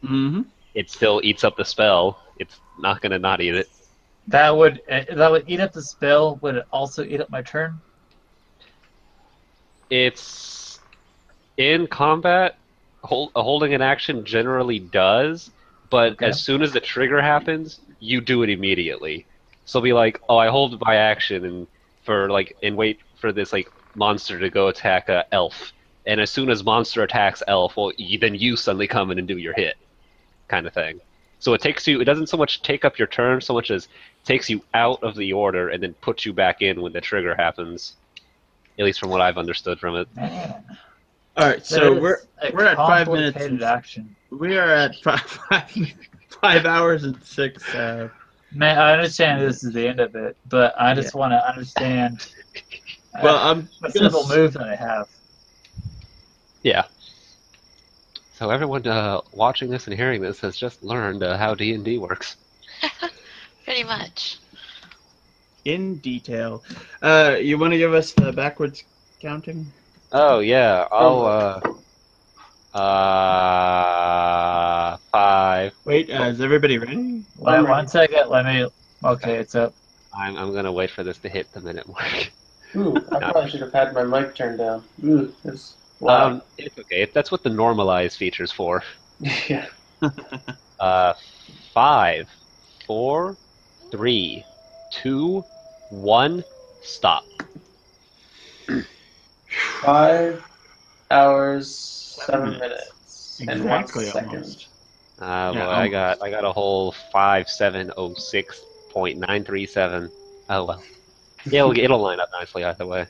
Mm-hmm. It still eats up the spell. It's not going to not eat it. That would eat up the spell. Would it also eat up my turn? It's in combat. Holding an action generally does, but Okay. as soon as the trigger happens, you do it immediately. So be like, oh, I hold my action and wait for this like monster to go attack a elf, and as soon as monster attacks elf, well, then you suddenly come in and do your hit, kind of thing. So it doesn't so much take up your turn so much as takes you out of the order and then puts you back in when the trigger happens. At least from what I've understood from it. Man, All right, so we're at 5 minutes. complicated action. We are at 5 hours and 6. Man, I understand this is the end of it, but I just want to understand Well, I'm what gonna simple move that I have. Yeah. So everyone watching this and hearing this has just learned how D&D works. Pretty much. in detail. You want to give us the backwards counting? Oh yeah, I'll 5. Wait, is everybody ready? Wait, 1 second. Let me. Okay, it's up. I'm gonna wait for this to hit the minute mark. Ooh, I probably should have had my mic turned down. Ooh, it's loud. It's okay. That's what the normalize feature's for. Yeah. 5, 4, 3, 2, 1, stop. 5 hours, 7 minutes, and 1 Exactly, second. almost. Well, Yeah, I got a whole 5706.937. Oh well. It'll line up nicely either way.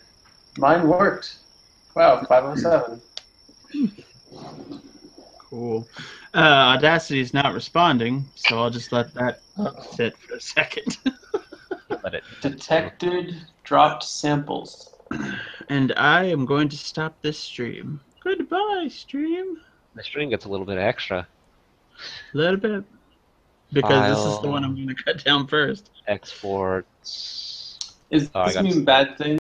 Mine worked. Wow, 507. Cool. Audacity is not responding, so I'll just let that sit for a second. Let it. Detected dropped samples. And I am going to stop this stream. Goodbye, stream. The string gets a little bit extra. A little bit. Because this is the File. one I'm going to cut down first. Exports. Is Oh, I this got mean bad thing?